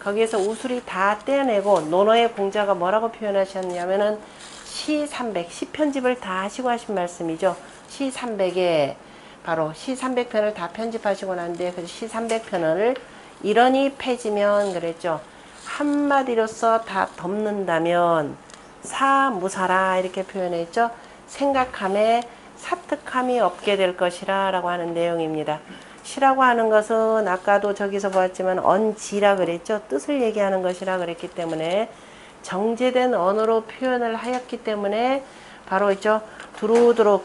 거기에서 우술이 다 떼어내고 논어의 공자가 뭐라고 표현하셨냐면은 시 300, 시편집을 다 하시고 하신 말씀이죠. 시 300에 바로 시 300편을 다 편집하시고 난데 그 시 300편을 이러니 폐지면 그랬죠. 한마디로써 다 덮는다면 사무사라 이렇게 표현했죠. 생각함에 사특함이 없게 될 것이라 라고 하는 내용입니다. 시라고 하는 것은 아까도 저기서 보았지만 언지라 그랬죠. 뜻을 얘기하는 것이라 그랬기 때문에 정제된 언어로 표현을 하였기 때문에 바로 있죠. 두루두루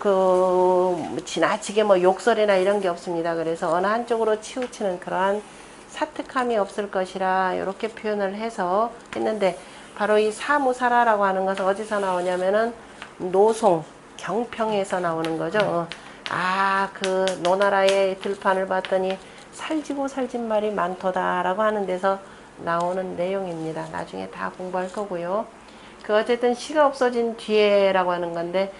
지나치게 뭐 욕설이나 이런 게 없습니다. 그래서 어느 한쪽으로 치우치는 그러한 사특함이 없을 것이라 이렇게 표현을 해서 했는데 바로 이 사무사라라고 하는 것은 어디서 나오냐면은 노송 경평에서 나오는 거죠. 그 노나라의 들판을 봤더니 살지고 살진 말이 많도다라고 하는 데서 나오는 내용입니다. 나중에 다 공부할 거고요. 어쨌든 시가 없어진 뒤에라고 하는 건데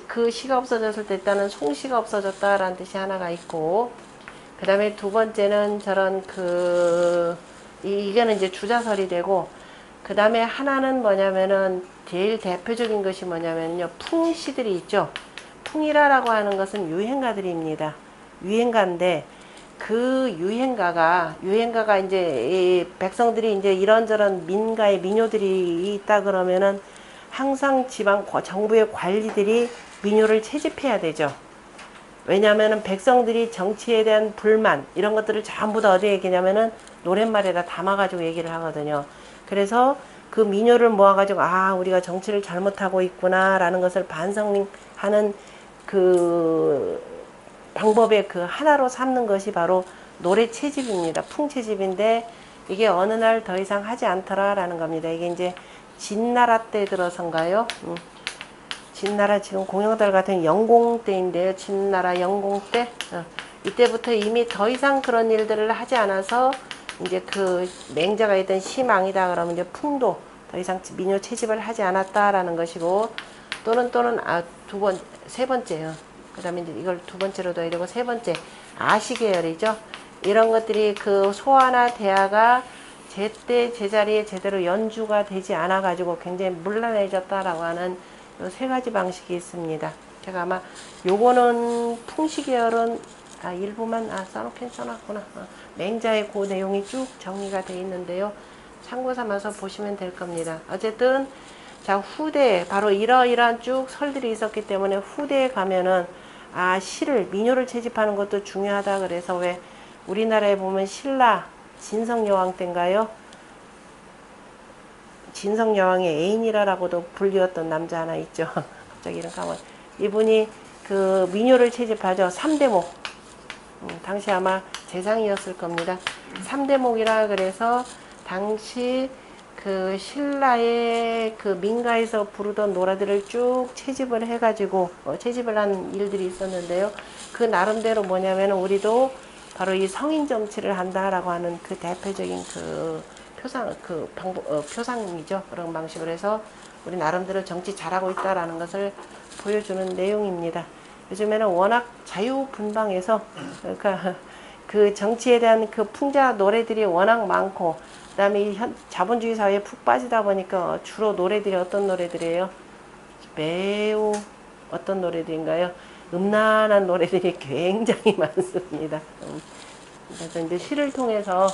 그 시가 없어졌을 때 일단은 송시가 없어졌다라는 뜻이 하나가 있고 그 다음에 두 번째는 저런 이거는 이제 주자설이 되고 그 다음에 하나는 뭐냐면은 제일 대표적인 것이 뭐냐면요. 풍시들이 있죠. 풍이라라고 하는 것은 유행가들입니다. 유행가인데 그 유행가가 이제 이 백성들이 이제 이런저런 민가의 민요들이 있다 그러면은 항상 지방 정부의 관리들이 민요를 채집해야 되죠. 왜냐하면은 백성들이 정치에 대한 불만 이런 것들을 전부 다 어디에 얘기냐면은 노랫말에다 담아가지고 얘기를 하거든요. 그래서 그 민요를 모아가지고 아 우리가 정치를 잘못하고 있구나라는 것을 반성하는 그 방법의 그 하나로 삼는 것이 바로 노래 채집입니다. 풍채집인데 이게 어느 날 더 이상 하지 않더라라는 겁니다. 이게 이제 진나라 때 들어선가요? 진나라 지금 공영달 같은 영공 때인데요. 진나라 영공 때 이때부터 이미 더 이상 그런 일들을 하지 않아서 이제 그 맹자가 있던 시망이다 그러면 이제 풍도 더 이상 민요 채집을 하지 않았다라는 것이고 또는 세 번째요. 그다음에 이제 이걸 두 번째로 둬야 되고 세 번째 아시 계열이죠. 이런 것들이 그 소화나 대화가 제때 제자리에 제대로 연주가 되지 않아 가지고 굉장히 문란해졌다라고 하는 요 세 가지 방식이 있습니다. 제가 아마 요거는 풍시 계열은 일부만 써놓긴 써놨구나. 맹자의 그 내용이 쭉 정리가 되어 있는데요. 참고 삼아서 보시면 될 겁니다. 어쨌든 자 후대 바로 이러이러한 쭉 설들이 있었기 때문에 후대에 가면은 시를 민요를 채집하는 것도 중요하다. 그래서 왜 우리나라에 보면 신라 진성여왕 때인가요? 진성여왕의 애인이라고도 불리웠던 남자 하나 있죠. 갑자기 이름 까먹. 이분이 그 민요를 채집하죠. 3대목. 당시 아마 재상이었을 겁니다. 3대목이라 그래서 당시 그 신라의 그 민가에서 부르던 노래들을 쭉 채집을 해가지고 채집을 한 일들이 있었는데요. 그 나름대로 뭐냐면 우리도 바로 이 성인 정치를 한다라고 하는 그 대표적인 그 표상이죠. 그런 방식으로 해서 우리 나름대로 정치 잘하고 있다라는 것을 보여주는 내용입니다. 요즘에는 워낙 자유분방해서 그러니까 그 정치에 대한 그 풍자 노래들이 워낙 많고 그다음에 이 자본주의 사회에 푹 빠지다 보니까 주로 노래들이 어떤 노래들이에요? 매우 어떤 노래들인가요? 음란한 노래들이 굉장히 많습니다. 그래서 이제 시를 통해서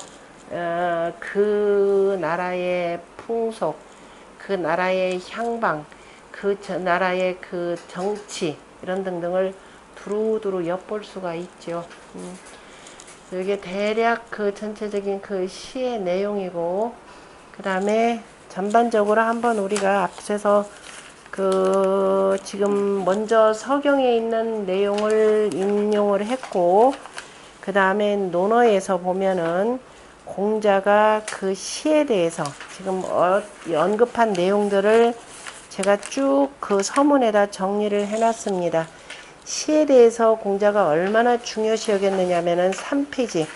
그 나라의 풍속, 그 나라의 향방, 그 나라의 그 정치 이런 등등을 두루두루 엿볼 수가 있죠. 이게 대략 그 전체적인 그 시의 내용이고 그 다음에 전반적으로 한번 우리가 앞서서 그 지금 먼저 서경에 있는 내용을 인용을 했고 그 다음에 논어에서 보면은 공자가 그 시에 대해서 지금 언급한 내용들을 제가 쭉 그 서문에다 정리를 해놨습니다. 시에 대해서 공자가 얼마나 중요시 여겼느냐 하면은 3페이지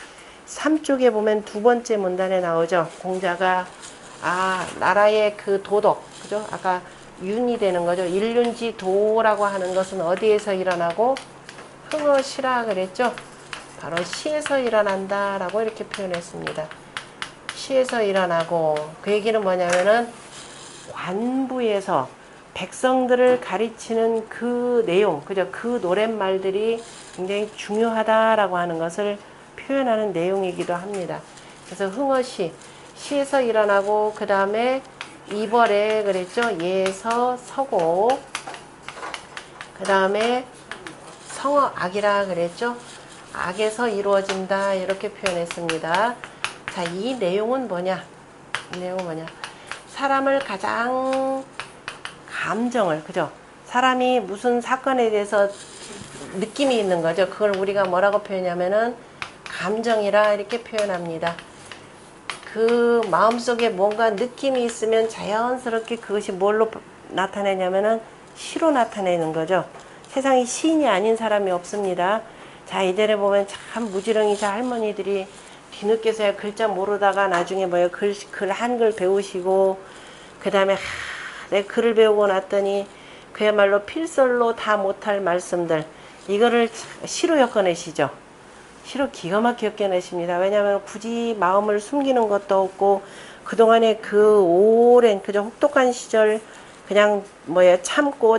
3쪽에 보면 두 번째 문단에 나오죠. 공자가 나라의 그 도덕 그죠? 아까 윤이 되는 거죠. 일륜지도라고 하는 것은 어디에서 일어나고 흥어시라 그랬죠. 바로 시에서 일어난다라고 이렇게 표현했습니다. 시에서 일어나고 그 얘기는 뭐냐면은 관부에서 백성들을 가르치는 그 내용, 그죠? 그 노랫말들이 굉장히 중요하다라고 하는 것을 표현하는 내용이기도 합니다. 그래서 흥어시, 시에서 일어나고 그 다음에 이벌에 그랬죠? 예서 서고 그 다음에 성어악이라 그랬죠? 악에서 이루어진다 이렇게 표현했습니다. 자, 이 내용은 뭐냐? 이 내용은 뭐냐? 사람을 가장 감정을 그죠? 사람이 무슨 사건에 대해서 느낌이 있는 거죠. 그걸 우리가 뭐라고 표현하면은 감정이라 이렇게 표현합니다. 그 마음속에 뭔가 느낌이 있으면 자연스럽게 그것이 뭘로 나타내냐면은 시로 나타내는 거죠. 세상에 시인이 아닌 사람이 없습니다. 자, 이들에 보면 참 무지렁이자 할머니들이 뒤늦게서야 글자 모르다가 나중에 뭐예요? 글 한글 배우시고 그 다음에 내 글을 배우고 났더니 그야말로 필설로 다 못할 말씀들 이거를 시로 엮어내시죠. 시로 기가 막히게 엮어내십니다. 왜냐하면 굳이 마음을 숨기는 것도 없고 그동안에 그 오랜 그저 혹독한 시절 그냥 참고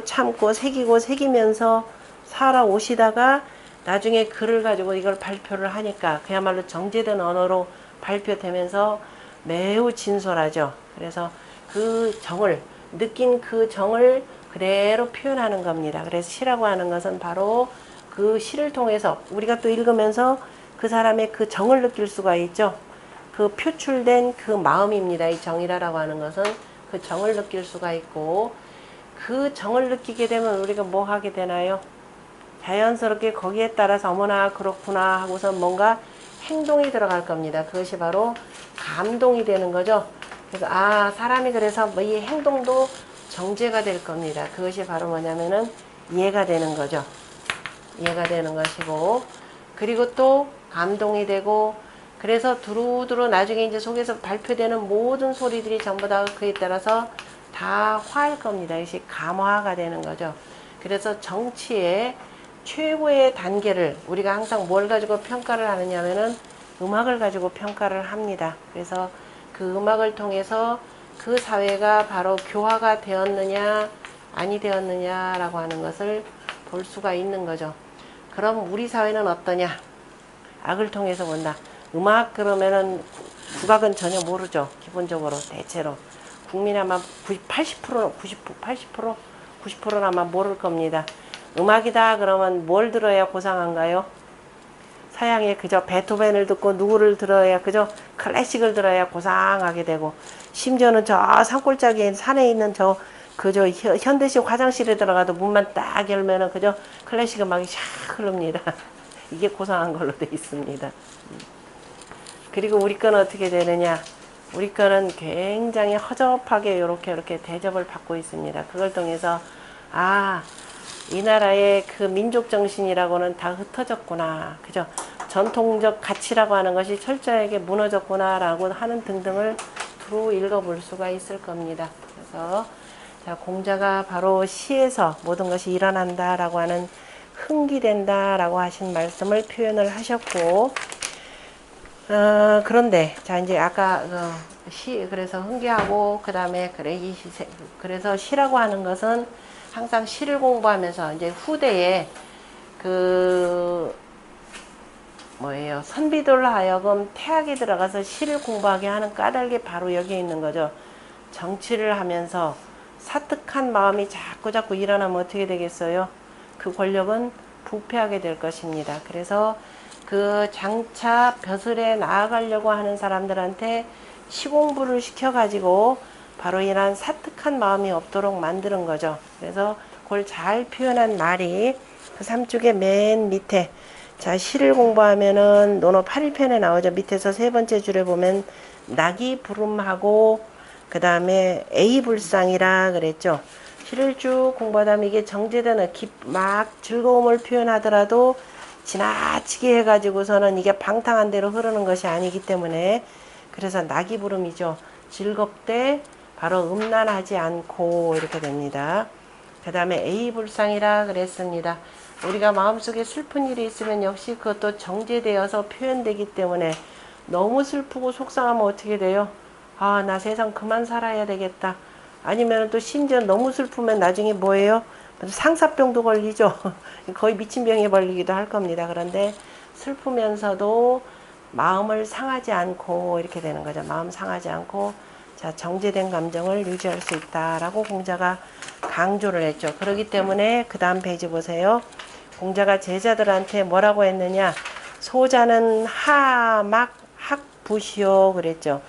새기면서 살아오시다가 나중에 글을 가지고 이걸 발표를 하니까 그야말로 정제된 언어로 발표되면서 매우 진솔하죠. 그래서 그 정을 느낀 그 정을 그대로 표현하는 겁니다. 그래서 시라고 하는 것은 바로 그 시를 통해서 우리가 또 읽으면서 그 사람의 그 정을 느낄 수가 있죠. 그 표출된 그 마음입니다. 이 정이라고 하는 것은 그 정을 느낄 수가 있고, 그 정을 느끼게 되면 우리가 뭐 하게 되나요? 자연스럽게 거기에 따라서 어머나 그렇구나 하고서 뭔가 행동이 들어갈 겁니다. 그것이 바로 감동이 되는 거죠. 그래서 사람이 그래서 뭐 이 행동도 정제가 될 겁니다. 그것이 바로 뭐냐면은 이해가 되는 거죠. 이해가 되는 것이고, 그리고 또 감동이 되고, 그래서 두루두루 나중에 이제 속에서 발표되는 모든 소리들이 전부 다 그에 따라서 다 화할 겁니다. 이것이 감화가 되는 거죠. 그래서 정치의 최고의 단계를 우리가 항상 뭘 가지고 평가를 하느냐면은 음악을 가지고 평가를 합니다. 그래서 그 음악을 통해서 그 사회가 바로 교화가 되었느냐 아니 되었느냐라고 하는 것을 볼 수가 있는 거죠. 그럼 우리 사회는 어떠냐? 악을 통해서 본다. 음악 그러면은 국악은 전혀 모르죠. 기본적으로 대체로 국민 아마 80% 90%는 아마 모를 겁니다. 음악이다 그러면 뭘 들어야 고상한가요? 서양에 그저 베토벤을 듣고 누구를 들어야 그저 클래식을 들어야 고상하게 되고, 심지어는 저 산골짜기 산에 있는 그저 현대식 화장실에 들어가도 문만 딱 열면은 그저 클래식 음악이 샥 흐릅니다. 이게 고상한 걸로 돼 있습니다. 그리고 우리 거는 어떻게 되느냐? 우리 거는 굉장히 허접하게 이렇게 대접을 받고 있습니다. 그걸 통해서 이 나라의 그 민족 정신이라고는 다 흩어졌구나. 그죠? 전통적 가치라고 하는 것이 철저하게 무너졌구나라고 하는 등등을 두루 읽어볼 수가 있을 겁니다. 그래서 자, 공자가 바로 시에서 모든 것이 일어난다라고 하는 흥기된다라고 하신 말씀을 표현을 하셨고, 그런데 자 이제 아까 그래서 흥기하고 그 다음에 그래서 시라고 하는 것은 항상 시를 공부하면서 이제 후대에 선비들로 하여금 태학에 들어가서 시를 공부하게 하는 까닭이 바로 여기에 있는 거죠. 정치를 하면서 사특한 마음이 자꾸 일어나면 어떻게 되겠어요? 그 권력은 부패하게 될 것입니다. 그래서 그 장차 벼슬에 나아가려고 하는 사람들한테 시공부를 시켜가지고 바로 이런 사특한 마음이 없도록 만드는 거죠. 그래서 그걸 잘 표현한 말이 그 3쪽의 맨 밑에, 자 시를 공부하면은 논어 8일편에 나오죠. 밑에서 세 번째 줄에 보면 낙이 부름하고 그 다음에 A불상이라 그랬죠. 시를 쭉 공부하다 보면 이게 정제되는 막 즐거움을 표현하더라도 지나치게 해가지고서는 이게 방탕한 대로 흐르는 것이 아니기 때문에, 그래서 낙이 부름이죠. 즐겁되 바로 음란하지 않고 이렇게 됩니다. 그 다음에 A불상이라 그랬습니다. 우리가 마음속에 슬픈 일이 있으면 역시 그것도 정제되어서 표현되기 때문에 너무 슬프고 속상하면 어떻게 돼요? 나 세상 그만 살아야 되겠다. 아니면 또 심지어 너무 슬프면 나중에 뭐예요? 상사병도 걸리죠. 거의 미친 병에 걸리기도 할 겁니다. 그런데 슬프면서도 마음을 상하지 않고 이렇게 되는 거죠. 마음 상하지 않고 자 정제된 감정을 유지할 수 있다라고 공자가 강조를 했죠. 그렇기 때문에 그 다음 페이지 보세요. 공자가 제자들한테 뭐라고 했느냐? 소자는 하막 학부시오 그랬죠.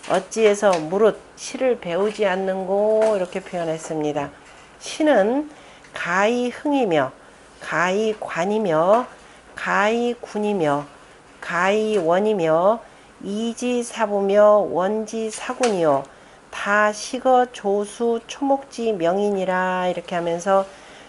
어찌해서 무릇 시를 배우지 않는고 이렇게 표현했습니다. 시는 가히 흥이며 가히 관이며 가히 군이며 가히 원이며 이지사부며 원지사군이요 다 시거 조수 초목지 명인이라 이렇게 하면서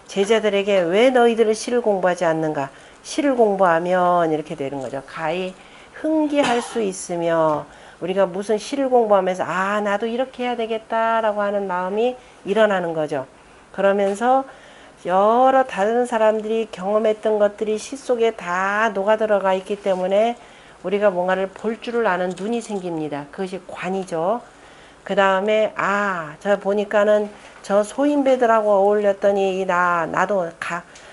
제자들에게 왜 너희들은 시를 공부하지 않는가? 시를 공부하면 이렇게 되는 거죠. 가히 흥기할 수 있으며, 우리가 무슨 시를 공부하면서 나도 이렇게 해야 되겠다라고 하는 마음이 일어나는 거죠. 그러면서 여러 다른 사람들이 경험했던 것들이 시 속에 다 녹아들어가 있기 때문에 우리가 뭔가를 볼 줄을 아는 눈이 생깁니다. 그것이 관이죠. 그 다음에 저 보니까는 저 소인배들하고 어울렸더니 나도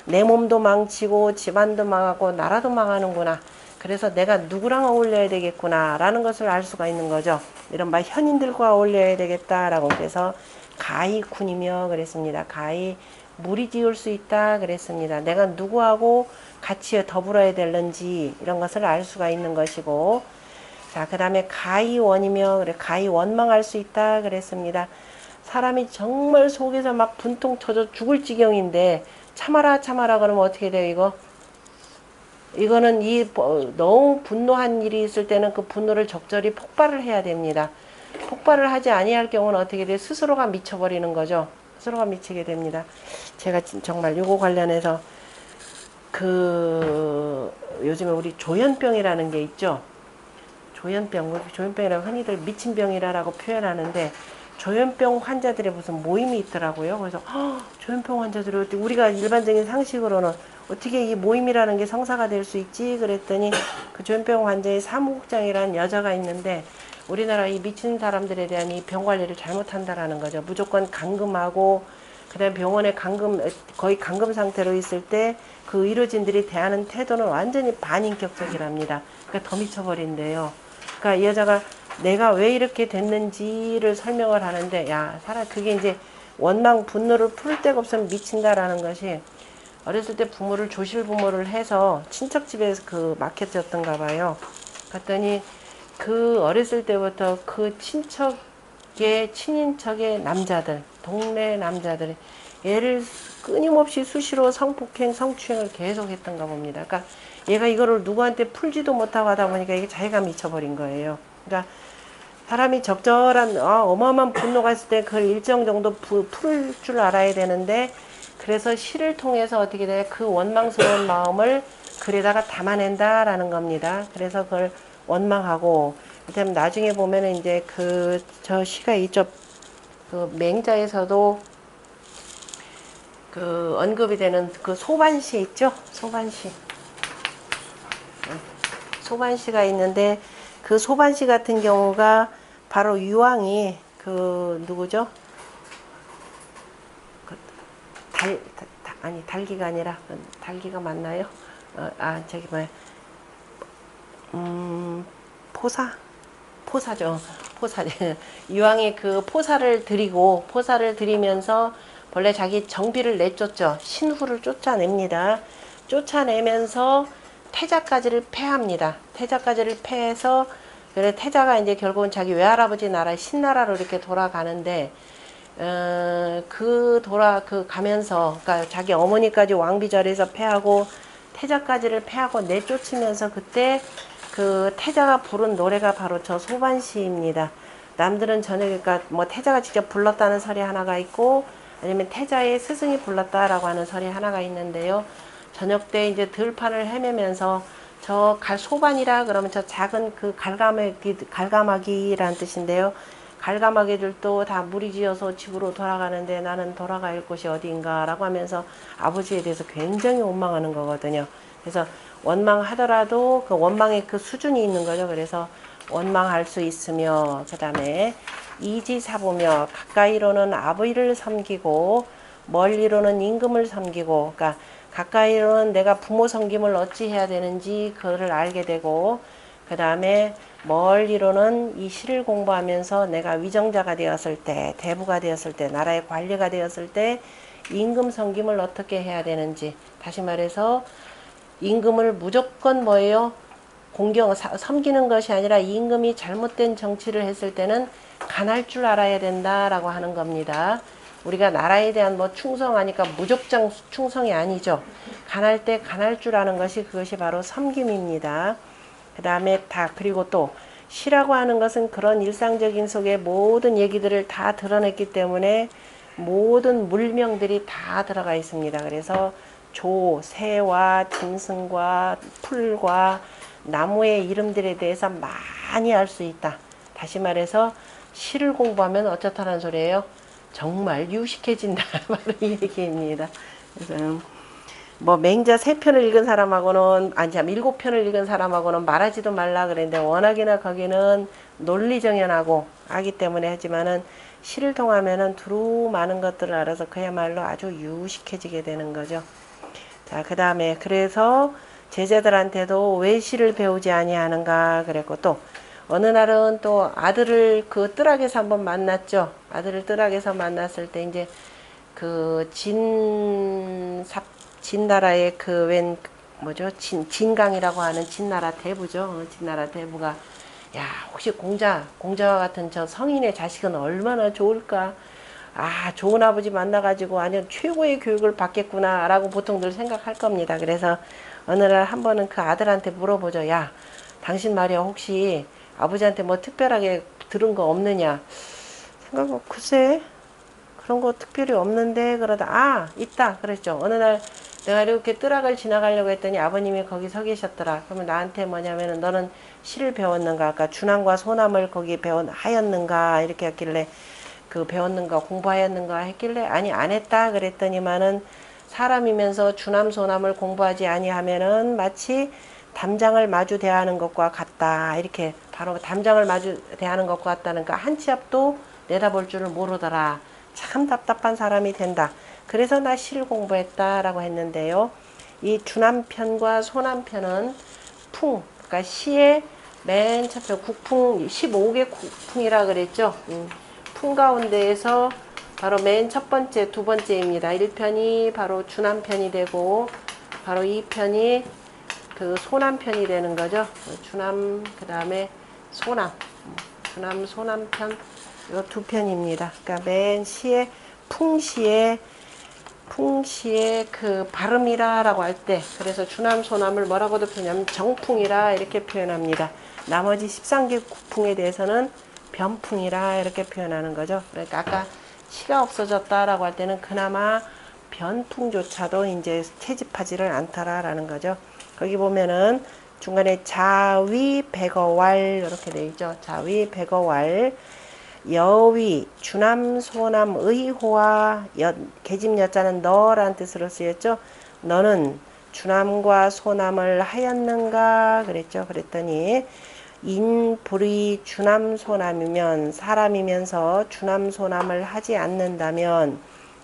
내 몸도 망치고 집안도 망하고 나라도 망하는구나. 그래서 내가 누구랑 어울려야 되겠구나 라는 것을 알 수가 있는 거죠. 이런 말 현인들과 어울려야 되겠다라고. 그래서 가히 군이며 그랬습니다. 가히 무리지을 수 있다 그랬습니다. 내가 누구하고 같이 더불어야 되는지 이런 것을 알 수가 있는 것이고, 자 그 다음에 가히 원이며 그래 가히 원망할 수 있다 그랬습니다. 사람이 정말 속에서 막 분통 터져 죽을 지경인데 참아라 참아라 그러면 어떻게 돼요 이거? 이거는 너무 분노한 일이 있을 때는 그 분노를 적절히 폭발을 해야 됩니다. 폭발을 하지 아니할 경우는 어떻게 돼요? 스스로가 미쳐버리는 거죠. 스스로가 미치게 됩니다. 제가 정말 요거 관련해서 요즘에 우리 조현병이라는 게 있죠. 조현병이라고 흔히들 미친병이라고 표현하는데 조현병 환자들의 무슨 모임이 있더라고요. 그래서 조현병 환자들이 우리가 일반적인 상식으로는 어떻게 이 모임이라는 게 성사가 될 수 있지? 그랬더니 그 조현병 환자의 사무국장이라는 여자가 있는데 우리나라 이 미친 사람들에 대한 이 병 관리를 잘못한다라는 거죠. 무조건 감금하고 그다음 병원에 거의 감금 상태로 있을 때 그 의료진들이 대하는 태도는 완전히 반인격적이랍니다. 그러니까 더 미쳐버린대요. 그러니까 이 여자가 내가 왜 이렇게 됐는지를 설명을 하는데 그게 이제 원망 분노를 풀 데가 없으면 미친다라는 것이 어렸을 때 부모를 조실 부모를 해서 친척집에서 맡겨졌던가 봐요. 갔더니 그 어렸을 때부터 그 친인척의 남자들, 동네 남자들이 얘를 끊임없이 수시로 성폭행, 성추행을 계속 했던가 봅니다. 그러니까 얘가 이거를 누구한테 풀지도 못하고 하다 보니까 이게 자기가 미쳐버린 거예요. 그러니까 사람이 적절한 어마어마한 분노가 있을 때 그걸 일정 정도 풀 줄 알아야 되는데 그래서 시를 통해서 어떻게 돼? 그 원망스러운 마음을 글에다가 담아낸다라는 겁니다. 그래서 그걸 원망하고 그다음 나중에 보면은 이제 저 시가 있죠. 그 맹자에서도 언급이 되는 소반시 있죠? 소반시가 있는데 그 소반시 같은 경우가 바로 유황이 누구죠? 달기가 아니라 달기가 맞나요? 저기 뭐야? 포사죠. 유황이 포사를 드리면서 본래 자기 정비를 내쫓죠. 신후를 쫓아냅니다. 쫓아내면서 태자까지를 패합니다. 태자까지를 패해서 그래 태자가 이제 결국은 자기 외할아버지 나라 신나라로 이렇게 돌아가는데 가면서 그러니까 자기 어머니까지 왕비절에서 패하고 태자까지를 패하고 내쫓으면서 그때 태자가 부른 노래가 바로 저 소반시입니다. 남들은 그러니까 뭐 태자가 직접 불렀다는 설이 하나가 있고 아니면 태자의 스승이 불렀다라고 하는 설이 하나가 있는데요. 저녁 때 이제 들판을 헤매면서 소반이라 그러면 저 작은 갈가마기라는 뜻인데요. 갈가마기들도 다 무리지어서 집으로 돌아가는데 나는 돌아갈 곳이 어디인가 라고 하면서 아버지에 대해서 굉장히 원망하는 거거든요. 그래서 원망하더라도 그 원망의 수준이 있는 거죠. 그래서 원망할 수 있으며 그 다음에 이지사보며 가까이로는 아버지를 섬기고 멀리로는 임금을 섬기고 그러니까 가까이로는 내가 부모 섬김을 어찌 해야 되는지 그거를 알게 되고 그 다음에 멀리로는 이 시를 공부하면서 내가 위정자가 되었을 때 대부가 되었을 때 나라의 관리가 되었을 때 임금 섬김을 어떻게 해야 되는지 다시 말해서 임금을 무조건 뭐예요? 섬기는 것이 아니라 임금이 잘못된 정치를 했을 때는 간할 줄 알아야 된다라고 하는 겁니다. 우리가 나라에 대한 충성하니까 무조건 충성이 아니죠. 간할 때 간할 줄 아는 그것이 바로 섬김입니다. 그 다음에 그리고 또 시라고 하는 것은 그런 일상적인 속에 모든 얘기들을 다 드러냈기 때문에 모든 물명들이 다 들어가 있습니다. 그래서 새와 짐승과 풀과 나무의 이름들에 대해서 많이 알 수 있다. 다시 말해서 시를 공부하면 어쩌다는 소리예요? 정말 유식해진다. 바로 이 얘기입니다. 그래서 맹자 3편을 읽은 사람하고는 7편을 읽은 사람하고는 말하지도 말라 그랬는데 워낙이나 거기는 논리정연하고 하기 때문에 하지만은 시를 통하면은 두루 많은 것들을 알아서 그야말로 아주 유식해지게 되는 거죠. 자, 그 다음에 그래서 제자들한테도 왜 시를 배우지 아니하는가 그랬고 또 어느 날은 또 아들을 뜰악에서 한번 만났죠. 아들을 뜰악에서 만났을 때 이제 진나라의 진강이라고 하는 진나라 대부죠. 진나라 대부가 혹시 공자와 같은 저 성인의 자식은 얼마나 좋을까? 아, 좋은 아버지 만나가지고 아니 최고의 교육을 받겠구나 라고 보통들 생각할 겁니다. 그래서 어느 날 한 번은 그 아들한테 물어보죠. 야, 당신 말이야 혹시 아버지한테 뭐 특별하게 들은 거 없느냐? 생각해보면 글쎄 그런 거 특별히 없는데 그러다 아 있다 그랬죠. 어느 날 내가 이렇게 뜨락을 지나가려고 했더니 아버님이 거기 서 계셨더라. 그러면 나한테 뭐냐면은 너는 시를 배웠는가? 아까 준함과 소남을 거기 하였는가? 이렇게 했길래 그 배웠는가 공부하였는가 했길래 아니 안 했다 그랬더니만은 사람이면서 준함 소남을 공부하지 아니하면은 마치 담장을 마주 대하는 것과 같다. 이렇게 바로 담장을 마주 대하는 것과 같다니까 한 치 앞도 내다볼 줄을 모르더라. 참 답답한 사람이 된다. 그래서 나 시를 공부했다라고 했는데요. 이 주남편과 소남편은 그러니까 시의 맨 첫 편 국풍 15개 국풍이라 그랬죠. 풍 가운데에서 바로 맨 첫 번째, 두 번째입니다. 1편이 바로 주남편이 되고 바로 2편이 그 소남편이 되는 거죠. 주남 그다음에 소남. 주남 소남편 이 두 편입니다. 그러니까 맨 시의 풍시의 그 발음이라라고 할 때 그래서 주남 소남을 뭐라고도 표현하면 정풍이라 이렇게 표현합니다. 나머지 13개 국풍에 대해서는 변풍이라 이렇게 표현하는 거죠. 그러니까 아까 시가 없어졌다라고 할 때는 그나마 변풍조차도 이제 채집하지를 않더라라는 거죠. 거기 보면은 중간에 자위 백어왈 이렇게 되어 있죠. 자위 백어왈 여위 주남 소남 의호와 계집 여자는 너란 뜻으로 쓰였죠. 너는 주남과 소남을 하였는가 그랬죠. 그랬더니 인불이 주남 소남이면 사람이면서 주남 소남을 하지 않는다면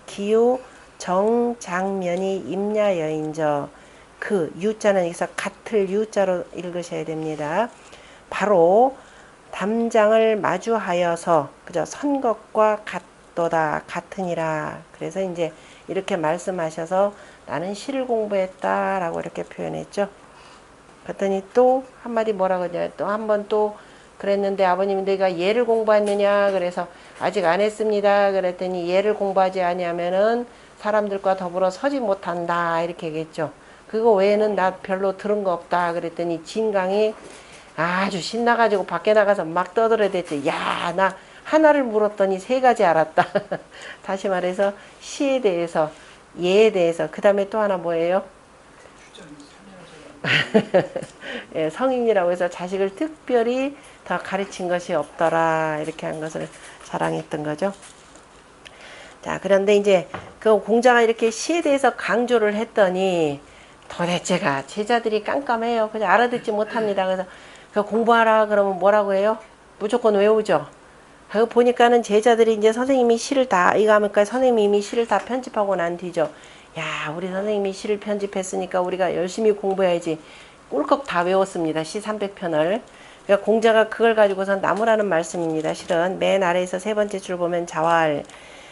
기우 정장면이 임야여인저 그 유자는 여기서 같을 유자로 읽으셔야 됩니다. 바로 담장을 마주하여서 그저 선 것과 같도다 같으니라. 그래서 이제 이렇게 말씀하셔서 나는 시를 공부했다라고 이렇게 표현했죠. 그랬더니 또 한마디 뭐라고 하냐 또 한 번 또 그랬는데 아버님이 내가 예를 공부했느냐 그래서 아직 안 했습니다. 그랬더니 예를 공부하지 아니하면은 사람들과 더불어 서지 못한다 이렇게 얘기했죠. 그거 외에는 나 별로 들은 거 없다 그랬더니 진강이 아주 신나가지고 밖에 나가서 막 떠들어댔지. 야, 나 하나를 물었더니 세 가지 알았다. 다시 말해서 시에 대해서, 예에 대해서, 그 다음에 또 하나 뭐예요? 예, 성인이라고 해서 자식을 특별히 더 가르친 것이 없더라. 이렇게 한 것을 자랑했던 거죠. 자, 그런데 이제 그 공자가 이렇게 시에 대해서 강조를 했더니 도대체가 제자들이 깜깜해요. 그냥 알아듣지 못합니다. 그래서 그 공부하라 그러면 뭐라고 해요? 무조건 외우죠. 그 보니까는 제자들이 이제 선생님이 시를 다 이거 하니까 선생님이 이미 시를 다 편집하고 난 뒤죠. 야, 우리 선생님이 시를 편집했으니까 우리가 열심히 공부해야지. 꿀꺽 다 외웠습니다. 시 300편을. 그러니까 공자가 그걸 가지고선 나무라는 말씀입니다. 실은 맨 아래에서 세 번째 줄 보면 자활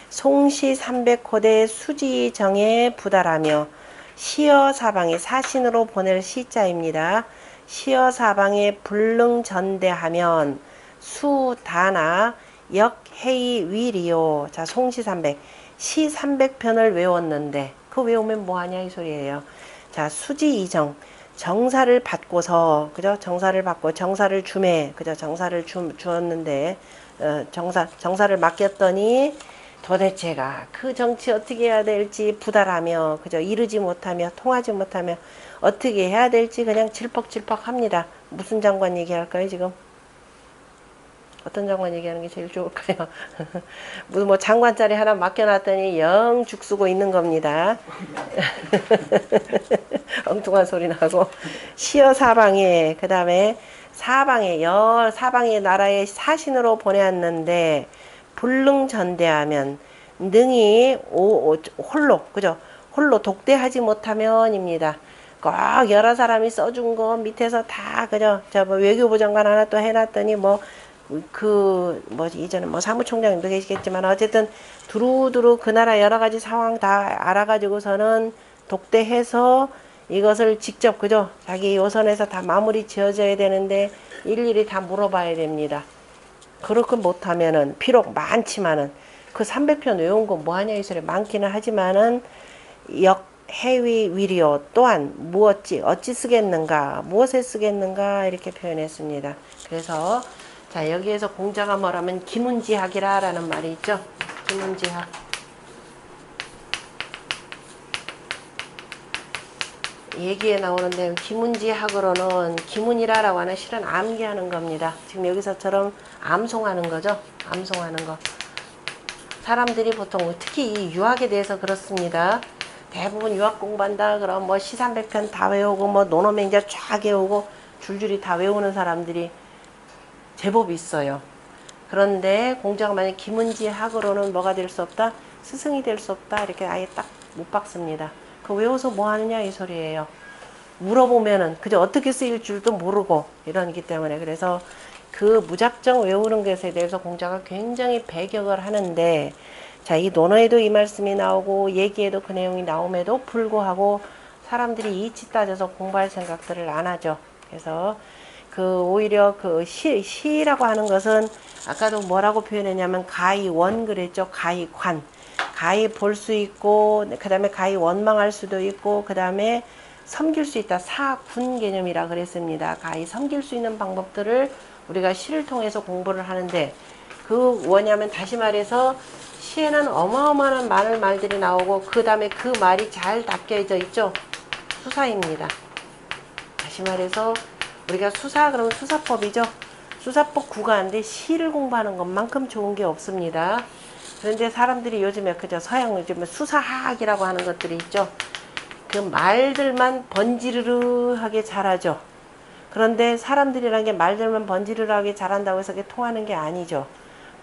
송시 300호대 수지정에 부달하며 시어 사방에 사신으로 보낼 시자입니다. 시어 사방에 불능전대하면 수다나 역해이 위리요. 자, 송시 300. 시 300편을 외웠는데 그 외우면 뭐하냐 이 소리예요. 자, 수지 이정. 정사를 받고서 그죠? 정사를 받고 정사를 주매 그죠? 정사를 주었는데 정사를 맡겼더니 도대체가 그 정치 어떻게 해야 될지 부달하며 그죠? 이르지 못하며 통하지 못하며 어떻게 해야 될지 그냥 질퍽질퍽 합니다. 무슨 장관 얘기할까요 지금? 어떤 장관 얘기하는 게 제일 좋을까요? 무슨 뭐 장관 자리 하나 맡겨놨더니 영 죽쓰고 있는 겁니다. 엉뚱한 소리 나고 시어 사방에 그 다음에 사방에 사방의 나라의 사신으로 보내었는데 불능전대하면 능히 홀로 그죠? 홀로 독대하지 못하면입니다. 꼭 여러 사람이 써준 거 밑에서 다 그죠? 저 뭐 외교부 장관 하나 또 해놨더니 이전에 사무총장님도 계시겠지만 어쨌든 두루두루 그 나라 여러 가지 상황 다 알아가지고서는 독대해서 이것을 직접 그죠? 자기 요선에서 다 마무리 지어져야 되는데 일일이 다 물어봐야 됩니다. 그렇게 못하면은 비록 많지만은 그 300편 외운 거 뭐하냐 이 소리. 많기는 하지만은 해위 위리오 또한 무엇지 어찌 쓰겠는가 무엇에 쓰겠는가 이렇게 표현했습니다. 그래서 자 여기에서 공자가 뭐라면 기문지학이라 라는 말이 있죠. 기문지학. 얘기에 나오는데 기문지학으로는 기문이라고 하는 실은 암기하는 겁니다. 지금 여기서처럼 암송하는 거죠. 암송하는 거. 사람들이 보통 특히 이 유학에 대해서 그렇습니다. 대부분 유학 공부한다 그럼 뭐 시 300편 다 외우고 뭐 논어맹자 쫙 외우고 줄줄이 다 외우는 사람들이 제법 있어요. 그런데 공자가 만약 기문지학으로는 뭐가 될 수 없다? 스승이 될 수 없다. 이렇게 아예 딱 못 박습니다. 그 외워서 뭐 하느냐 이 소리예요. 물어보면은 그저 어떻게 쓰일 줄도 모르고 이러기 때문에 그래서 그 무작정 외우는 것에 대해서 공자가 굉장히 배격을 하는데 자, 이 논어에도 이 말씀이 나오고 얘기에도 그 내용이 나옴에도 불구하고 사람들이 이치 따져서 공부할 생각들을 안 하죠. 그래서 그 오히려 그 시라고 하는 것은 아까도 뭐라고 표현했냐면 가히 원 그랬죠. 가히 관. 가히 볼 수 있고 그 다음에 가히 원망할 수도 있고 그 다음에 섬길 수 있다. 사군 개념이라 그랬습니다. 가히 섬길 수 있는 방법들을 우리가 시를 통해서 공부를 하는데 그 뭐냐면 다시 말해서 시에는 어마어마한 많은 말들이 나오고 그 다음에 그 말이 잘 담겨져 있죠. 수사입니다. 다시 말해서 우리가 수사 그러면 수사법이죠. 수사법 구가인데 시를 공부하는 것만큼 좋은 게 없습니다. 그런데 사람들이 요즘에 그저 서양 요즘에 수사학이라고 하는 것들이 있죠. 그 말들만 번지르르하게 잘하죠. 그런데 사람들이라는 게 말들만 번지르르하게 잘한다고 해서 그게 통하는 게 아니죠.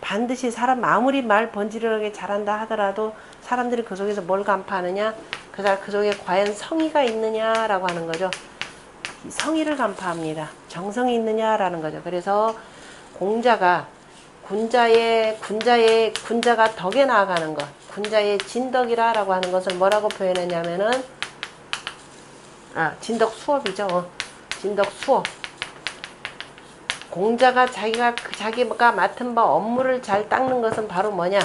반드시 사람 아무리 말 번지르르하게 잘한다 하더라도 사람들이 그 속에서 뭘 간파하느냐 그 속에 과연 성의가 있느냐라고 하는 거죠. 성의를 간파합니다. 정성이 있느냐라는 거죠. 그래서 공자가 군자가 덕에 나아가는 것 군자의 진덕이라고 하는 것을 뭐라고 표현했냐면은 진덕 수업이죠. 진덕 수업. 공자가 자기가 맡은 바 업무를 잘 닦는 것은 바로 뭐냐?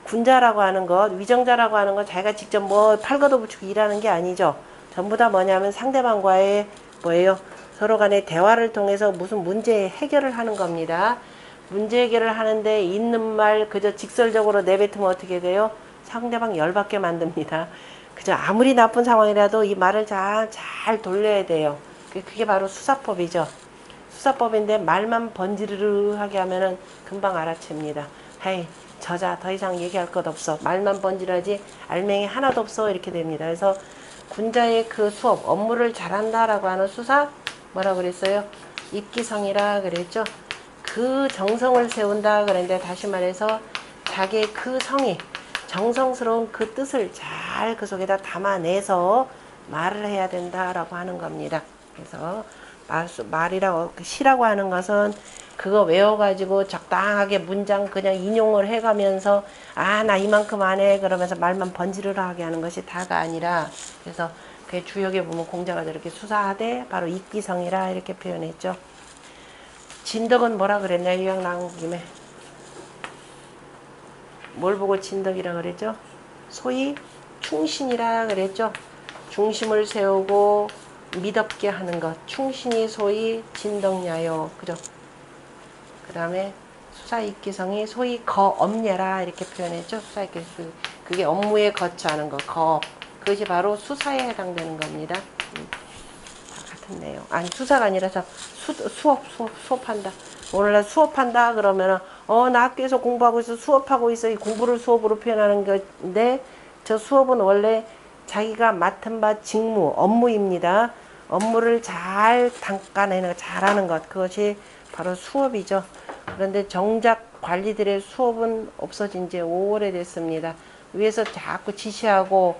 군자라고 하는 것, 위정자라고 하는 것, 자기가 직접 뭐 팔걷어 붙이고 일하는 게 아니죠. 전부 다 뭐냐면 상대방과의 뭐예요? 서로 간의 대화를 통해서 무슨 문제 해결을 하는 겁니다. 문제 해결을 하는데 있는 말 그저 직설적으로 내뱉으면 어떻게 돼요? 상대방 열받게 만듭니다. 그저 아무리 나쁜 상황이라도 이 말을 잘 돌려야 돼요. 그게 바로 수사법이죠. 수사법인데 말만 번지르르하게 하면은 금방 알아챕니다. 헤이 저자 더 이상 얘기할 것 없어. 말만 번지르하지 알맹이 하나도 없어. 이렇게 됩니다. 그래서 군자의 그 수업 업무를 잘한다라고 하는 수사 뭐라고 그랬어요? 입기성이라 그랬죠. 그 정성을 세운다 그랬는데 다시 말해서 자기의 그 성의 정성스러운 그 뜻을 잘 그 속에다 담아내서 말을 해야 된다라고 하는 겁니다. 그래서 말이라고 시라고 하는 것은 그거 외워가지고 적당하게 문장 그냥 인용을 해가면서 나 이만큼 안 해 그러면서 말만 번지르르하게 하는 것이 다가 아니라 그래서 그 주역에 보면 공자가 저렇게 수사하되 바로 입기성이라 이렇게 표현했죠. 진덕은 뭐라 그랬나요? 유학 나온 김에 뭘 보고 진덕이라 그랬죠? 소위 충신이라 그랬죠. 중심을 세우고 미덥게 하는 것. 충신이 소위 진덕야요. 그죠? 그 다음에 수사입기성이 소위 거업례라 이렇게 표현했죠. 수사입기성. 그게 업무에 거처하는 것. 거업. 그것이 바로 수사에 해당되는 겁니다. 다 같은 내용. 아니 수사가 아니라서 수업한다. 오늘날 수업한다 그러면은 나 학교에서 공부하고 있어 수업하고 있어. 이 공부를 수업으로 표현하는 건데 저 수업은 원래 자기가 맡은 바 직무, 업무입니다. 업무를 잘 담가내는 잘하는 것 그것이 바로 수업이죠. 그런데 정작 관리들의 수업은 없어진 지 오래됐습니다. 위에서 자꾸 지시하고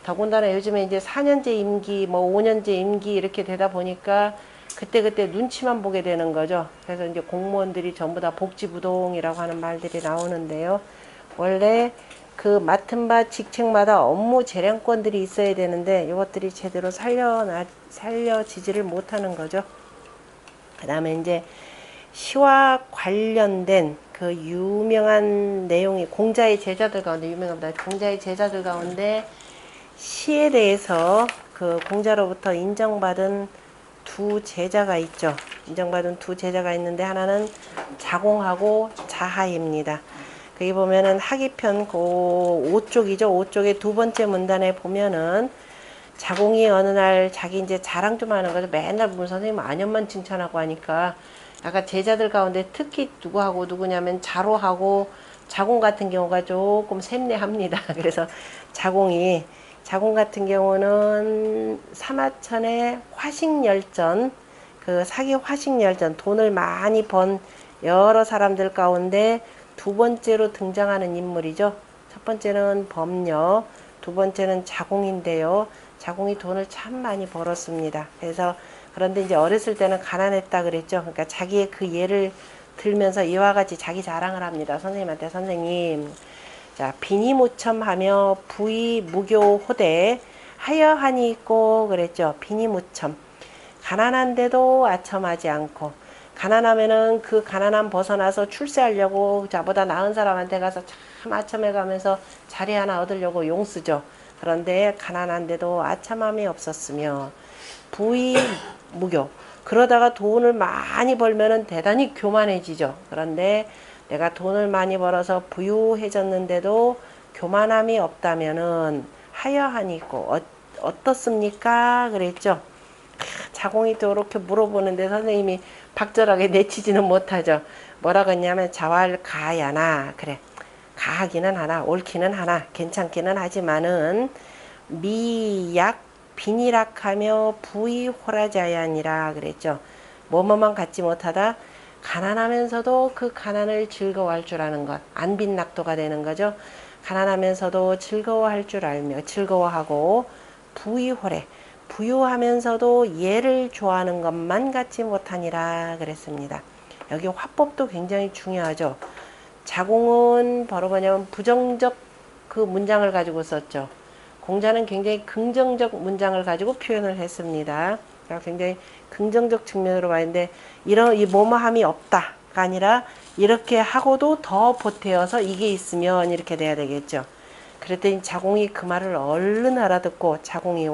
더군다나 요즘에 이제 4년제 임기, 뭐 5년제 임기 이렇게 되다 보니까 그때 눈치만 보게 되는 거죠. 그래서 이제 공무원들이 전부 다 복지부동이라고 하는 말들이 나오는데요. 원래 그 맡은 바 직책마다 업무 재량권들이 있어야 되는데 이것들이 제대로 살려지지를 못하는 거죠. 그 다음에 이제 시와 관련된 그 유명한 내용이 공자의 제자들 가운데 유명합니다. 공자의 제자들 가운데 시에 대해서 그 공자로부터 인정받은 두 제자가 있죠. 인정받은 두 제자가 있는데 하나는 자공하고 자하입니다. 거기 보면은 학이편 그 5쪽이죠. 5쪽의 두 번째 문단에 보면은 자공이 어느 날 자기 이제 자랑 좀 하는 거죠. 맨날 보면 선생님 안연만 칭찬하고 하니까 약간 제자들 가운데 특히 누구냐면 자로하고 자공 같은 경우가 조금 샘내합니다. 그래서 자공 같은 경우는 사마천의 화식열전, 그 사기 화식열전, 돈을 많이 번 여러 사람들 가운데 두 번째로 등장하는 인물이죠. 첫 번째는 범녀, 두 번째는 자공인데요. 자공이 돈을 참 많이 벌었습니다. 그런데 이제 어렸을 때는 가난했다 그랬죠. 그러니까 자기의 그 예를 들면서 이와 같이 자기 자랑을 합니다. 선생님한테 선생님, 자, 비니무첨하며 부의무교호대 하여하니 있고 그랬죠. 비니무첨. 가난한데도 아첨하지 않고, 가난하면은 그 가난함 벗어나서 출세하려고 자보다 나은 사람한테 가서 참 아첨해 가면서 자리 하나 얻으려고 용쓰죠. 그런데 가난한데도 아첨함이 없었으며 부의무교. 그러다가 돈을 많이 벌면은 대단히 교만해지죠. 그런데 내가 돈을 많이 벌어서 부유해졌는데도 교만함이 없다면은 하여하니 있고 어떻습니까? 그랬죠. 자공이 또 이렇게 물어보는데 선생님이 박절하게 내치지는 못하죠. 뭐라고 했냐면 자활가야나 그래. 가하기는 하나 옳기는 하나 괜찮기는 하지만은 미약 빈이락하며 부의호라자야니라 그랬죠. 뭐뭐만 갖지 못하다 가난하면서도 그 가난을 즐거워할 줄 아는 것, 안빈낙도가 되는 거죠. 가난하면서도 즐거워할 줄 알며 즐거워하고 부의호래, 부유하면서도 예를 좋아하는 것만 갖지 못하니라 그랬습니다. 여기 화법도 굉장히 중요하죠. 자공은 바로 뭐냐면 부정적 그 문장을 가지고 썼죠. 공자는 굉장히 긍정적 문장을 가지고 표현을 했습니다. 굉장히 긍정적 측면으로 봤는데 이 뭐뭐함이 없다가 아니라 이렇게 하고도 더 보태어서 이게 있으면 이렇게 돼야 되겠죠. 그랬더니 자공이 그 말을 얼른 알아듣고 자공이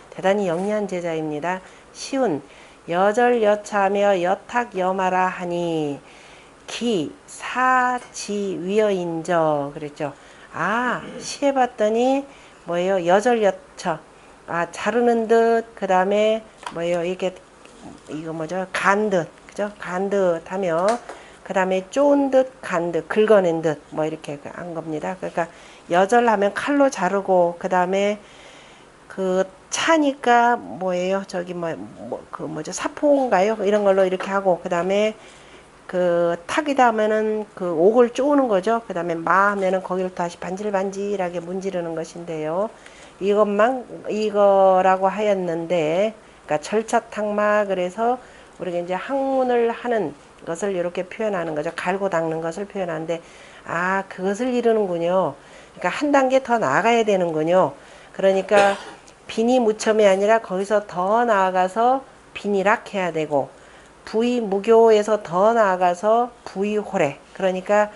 대단히 영리한 제자입니다. 시운 여절여차하며 여탁여마라 하니 기 사지 위어인저 그랬죠. 시해봤더니 뭐예요? 여절여처. 자르는 듯, 그 다음에 뭐예요? 이거 뭐죠? 간 듯, 그죠? 간 듯 하며, 그 다음에 쪼은 듯, 간 듯, 긁어낸 듯, 뭐 이렇게 한 겁니다. 그러니까 여절하면 칼로 자르고, 그 다음에 그 차니까 뭐예요? 그 뭐죠? 사포인가요? 이런 걸로 이렇게 하고, 그 다음에 그 탁이다 하면은 그 옥을 쪼는 거죠. 그 다음에 마 하면은 거기를 다시 반질반질하게 문지르는 것인데요. 이거라고 하였는데, 그러니까 절차탁마 그래서 우리가 이제 학문을 하는 것을 이렇게 표현하는 거죠. 갈고 닦는 것을 표현하는데, 그것을 이루는군요. 그러니까 한 단계 더 나아가야 되는군요. 그러니까 비니무첨이 아니라 거기서 더 나아가서 비니락해야 되고, 부의무교에서 더 나아가서 부의호래. 그러니까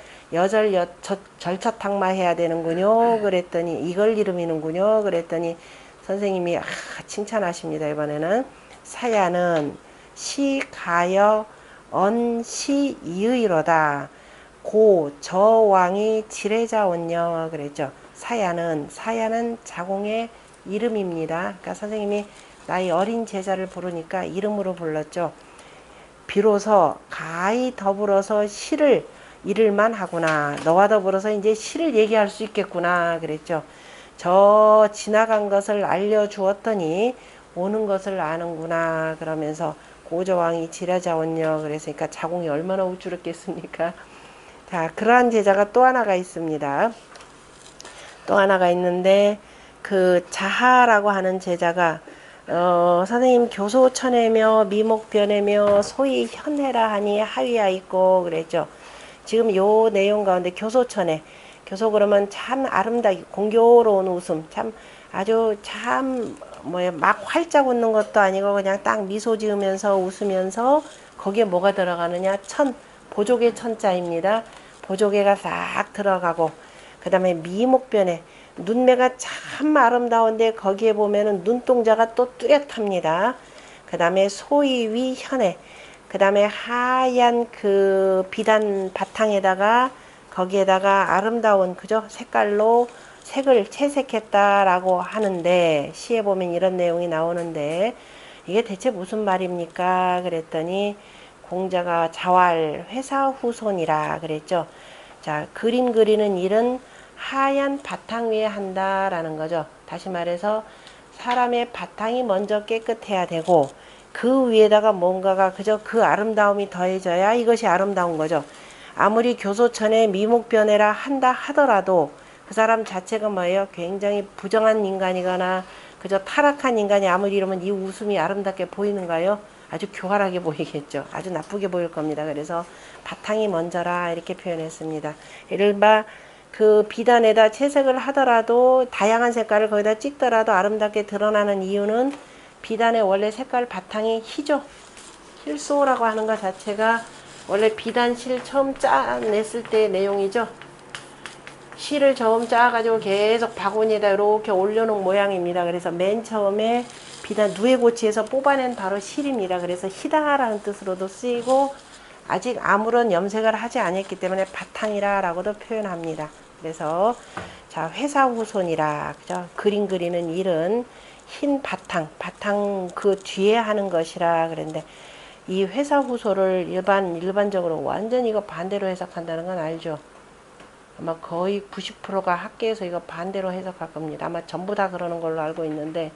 절차탁마 해야 되는군요. 그랬더니 이걸 이름이는군요. 그랬더니 선생님이 칭찬하십니다. 이번에는 사야는 시가여 언시이의로다. 고 저왕이 지뢰자원녀 그랬죠. 사야는 자공의 이름입니다. 그러니까 선생님이 나이 어린 제자를 부르니까 이름으로 불렀죠. 비로소 가히 더불어서 시를 이를만 하구나. 너와 더불어서 이제 시를 얘기할 수 있겠구나. 그랬죠. 저 지나간 것을 알려주었더니 오는 것을 아는구나. 그러면서 고저왕이 지뢰자원녀 그랬으니까 자공이 얼마나 우쭐했겠습니까. 자, 그러한 제자가 또 하나가 있습니다. 또 하나가 있는데 그 자하라고 하는 제자가 선생님 교소천애며 미목변애며 소위 현해라 하니 하위야 있고 그랬죠. 지금 요 내용 가운데 교소천애 교소 그러면 참 아름다기 공교로운 웃음 참 아주 참 막 활짝 웃는 것도 아니고 그냥 딱 미소 지으면서 웃으면서 거기에 뭐가 들어가느냐 보조개 천자입니다. 보조개가 싹 들어가고, 그 다음에 미목변에 눈매가 참 아름다운데 거기에 보면은 눈동자가 또 뚜렷합니다. 그 다음에 소위 현에, 그 다음에 하얀 그 비단 바탕에다가 거기에다가 아름다운 그죠 색깔로 색을 채색했다라고 하는데, 시에 보면 이런 내용이 나오는데 이게 대체 무슨 말입니까? 그랬더니 공자가 자활 회사 후손이라 그랬죠. 자, 그림 그리는 일은 하얀 바탕 위에 한다라는 거죠. 다시 말해서 사람의 바탕이 먼저 깨끗해야 되고 그 위에다가 뭔가가 그저 그 아름다움이 더해져야 이것이 아름다운 거죠. 아무리 교소천의 미목변해라 한다 하더라도 그 사람 자체가 뭐예요? 굉장히 부정한 인간이거나 그저 타락한 인간이 아무리 이러면 이 웃음이 아름답게 보이는가요? 아주 교활하게 보이겠죠. 아주 나쁘게 보일 겁니다. 그래서 바탕이 먼저라 이렇게 표현했습니다. 이른바 그 비단에다 채색을 하더라도 다양한 색깔을 거기다 찍더라도 아름답게 드러나는 이유는 비단의 원래 색깔 바탕이 희죠. 힐소라고 하는 것 자체가 원래 비단실 처음 짜냈을 때 내용이죠. 실을 처음 짜가지고 계속 바구니에다 이렇게 올려놓은 모양입니다. 그래서 맨 처음에 비단 누에고치에서 뽑아낸 바로 실입니다. 그래서 희다라는 뜻으로도 쓰이고 아직 아무런 염색을 하지 않았기 때문에 바탕이라고도 표현합니다. 그래서 자 회사 후손이라 그죠? 그림 그리는 일은 흰 바탕 그 뒤에 하는 것이라 그랬는데 이 회사 후손을 일반적으로 완전히 이거 반대로 해석한다는 건 알죠? 아마 거의 90%가 학계에서 이거 반대로 해석할 겁니다. 아마 전부 다 그러는 걸로 알고 있는데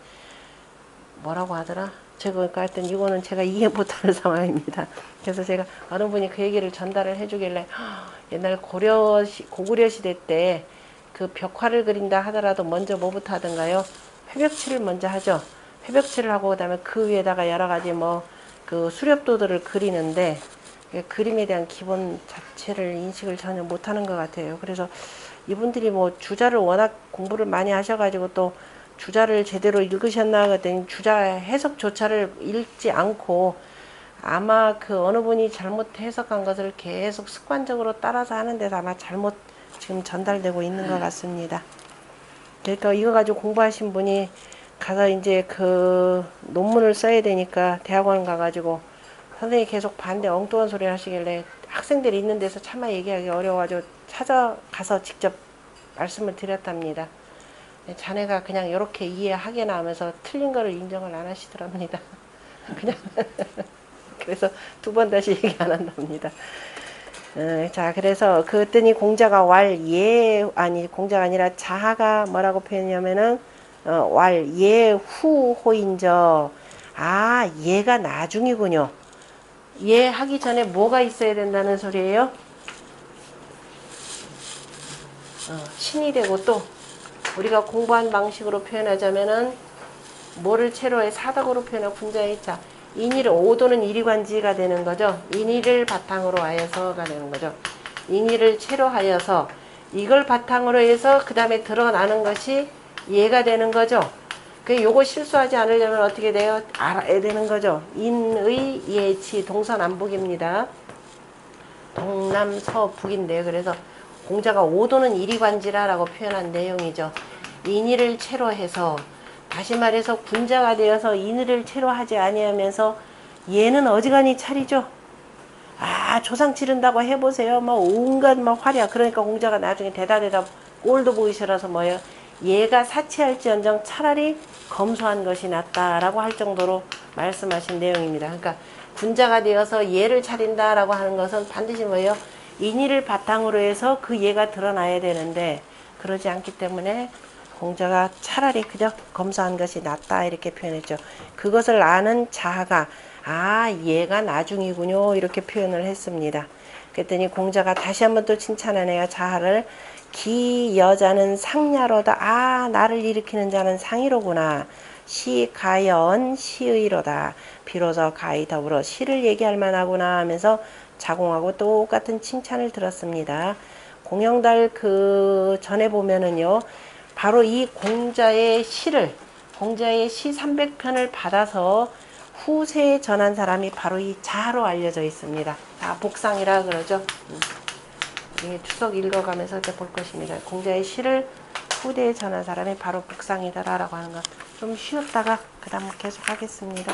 뭐라고 하더라? 제가 그러니까 하여튼 이거는 제가 이해 못하는 상황입니다. 그래서 제가 어느 분이 그 얘기를 전달을 해주길래 옛날 고구려 시대 때 그 벽화를 그린다 하더라도 먼저 뭐부터 하던가요? 회벽칠을 먼저 하죠. 회벽칠을 하고 그다음에 그 위에다가 여러 가지 뭐 그 수렵도들을 그리는데 그림에 대한 기본 자체를 인식을 전혀 못하는 것 같아요. 그래서 이분들이 뭐 주자를 워낙 공부를 많이 하셔가지고 또 주자를 제대로 읽으셨나 그랬더니 주자 해석조차를 읽지 않고 아마 그 어느 분이 잘못 해석한 것을 계속 습관적으로 따라서 하는 데서 아마 잘못 지금 전달되고 있는 것 같습니다. 그러니까 이거 가지고 공부하신 분이 가서 이제 그 논문을 써야 되니까 대학원 가가지고 선생님이 계속 반대 엉뚱한 소리 하시길래 학생들이 있는 데서 차마 얘기하기 어려워가지고 찾아가서 직접 말씀을 드렸답니다. 자네가 그냥 이렇게 이해하게나 하면서 틀린 거를 인정을 안 하시더랍니다. 그냥 그래서 두 번 다시 얘기 안 한답니다. 자, 그래서 그랬더니 공자가 공자가 아니라 자하가 뭐라고 표현하냐면은 예후호인저. 아, 얘가 나중이군요. 얘 하기 전에 뭐가 있어야 된다는 소리예요? 신이 되고 또 우리가 공부한 방식으로 표현하자면은 뭐를 채로해 사덕으로 표현하고 군자의 자 인의를 오도는 이리관지가 되는 거죠. 인의를 바탕으로 하여서가 되는 거죠. 인의를 채로하여서 이걸 바탕으로 해서 그 다음에 드러나는 것이 예가 되는 거죠. 그 요거 실수하지 않으려면 어떻게 돼요? 알아야 되는 거죠. 인의 예치 동서남북입니다. 동남서북인데요. 그래서 공자가 오도는 이리관지라라고 표현한 내용이죠. 인의를 채로해서 다시 말해서 군자가 되어서 인의를 채로하지 아니하면서 얘는 어지간히 차리죠. 아, 조상 치른다고 해보세요. 뭐 온갖 뭐 활약. 그러니까 공자가 나중에 대다 꼴도 보기 싫어서 뭐예요? 얘가 사치할지언정 차라리 검소한 것이 낫다라고 할 정도로 말씀하신 내용입니다. 그러니까 군자가 되어서 얘를 차린다라고 하는 것은 반드시 뭐예요? 인의를 바탕으로 해서 그 얘가 드러나야 되는데 그러지 않기 때문에 공자가 차라리 그저 검소한 것이 낫다 이렇게 표현했죠. 그것을 아는 자아가 아 얘가 나중이군요 이렇게 표현을 했습니다. 그랬더니 공자가 다시 한번 또 칭찬하네요. 자아를 기 여자는 상야로다. 아 나를 일으키는 자는 상이로구나. 시 가연 시의로다. 비로소 가히 더불어 시를 얘기할 만하구나 하면서 자공하고 똑같은 칭찬을 들었습니다. 공영달 그 전에 보면은요. 바로 이 공자의 시 300편을 받아서 후세에 전한 사람이 바로 이 자로 알려져 있습니다. 자, 복상이라 그러죠. 예, 추석 읽어가면서 이렇게 볼 것입니다. 공자의 시를 후대에 전한 사람이 바로 복상이다라고 하는 것 좀 쉬었다가 그 다음 계속 하겠습니다.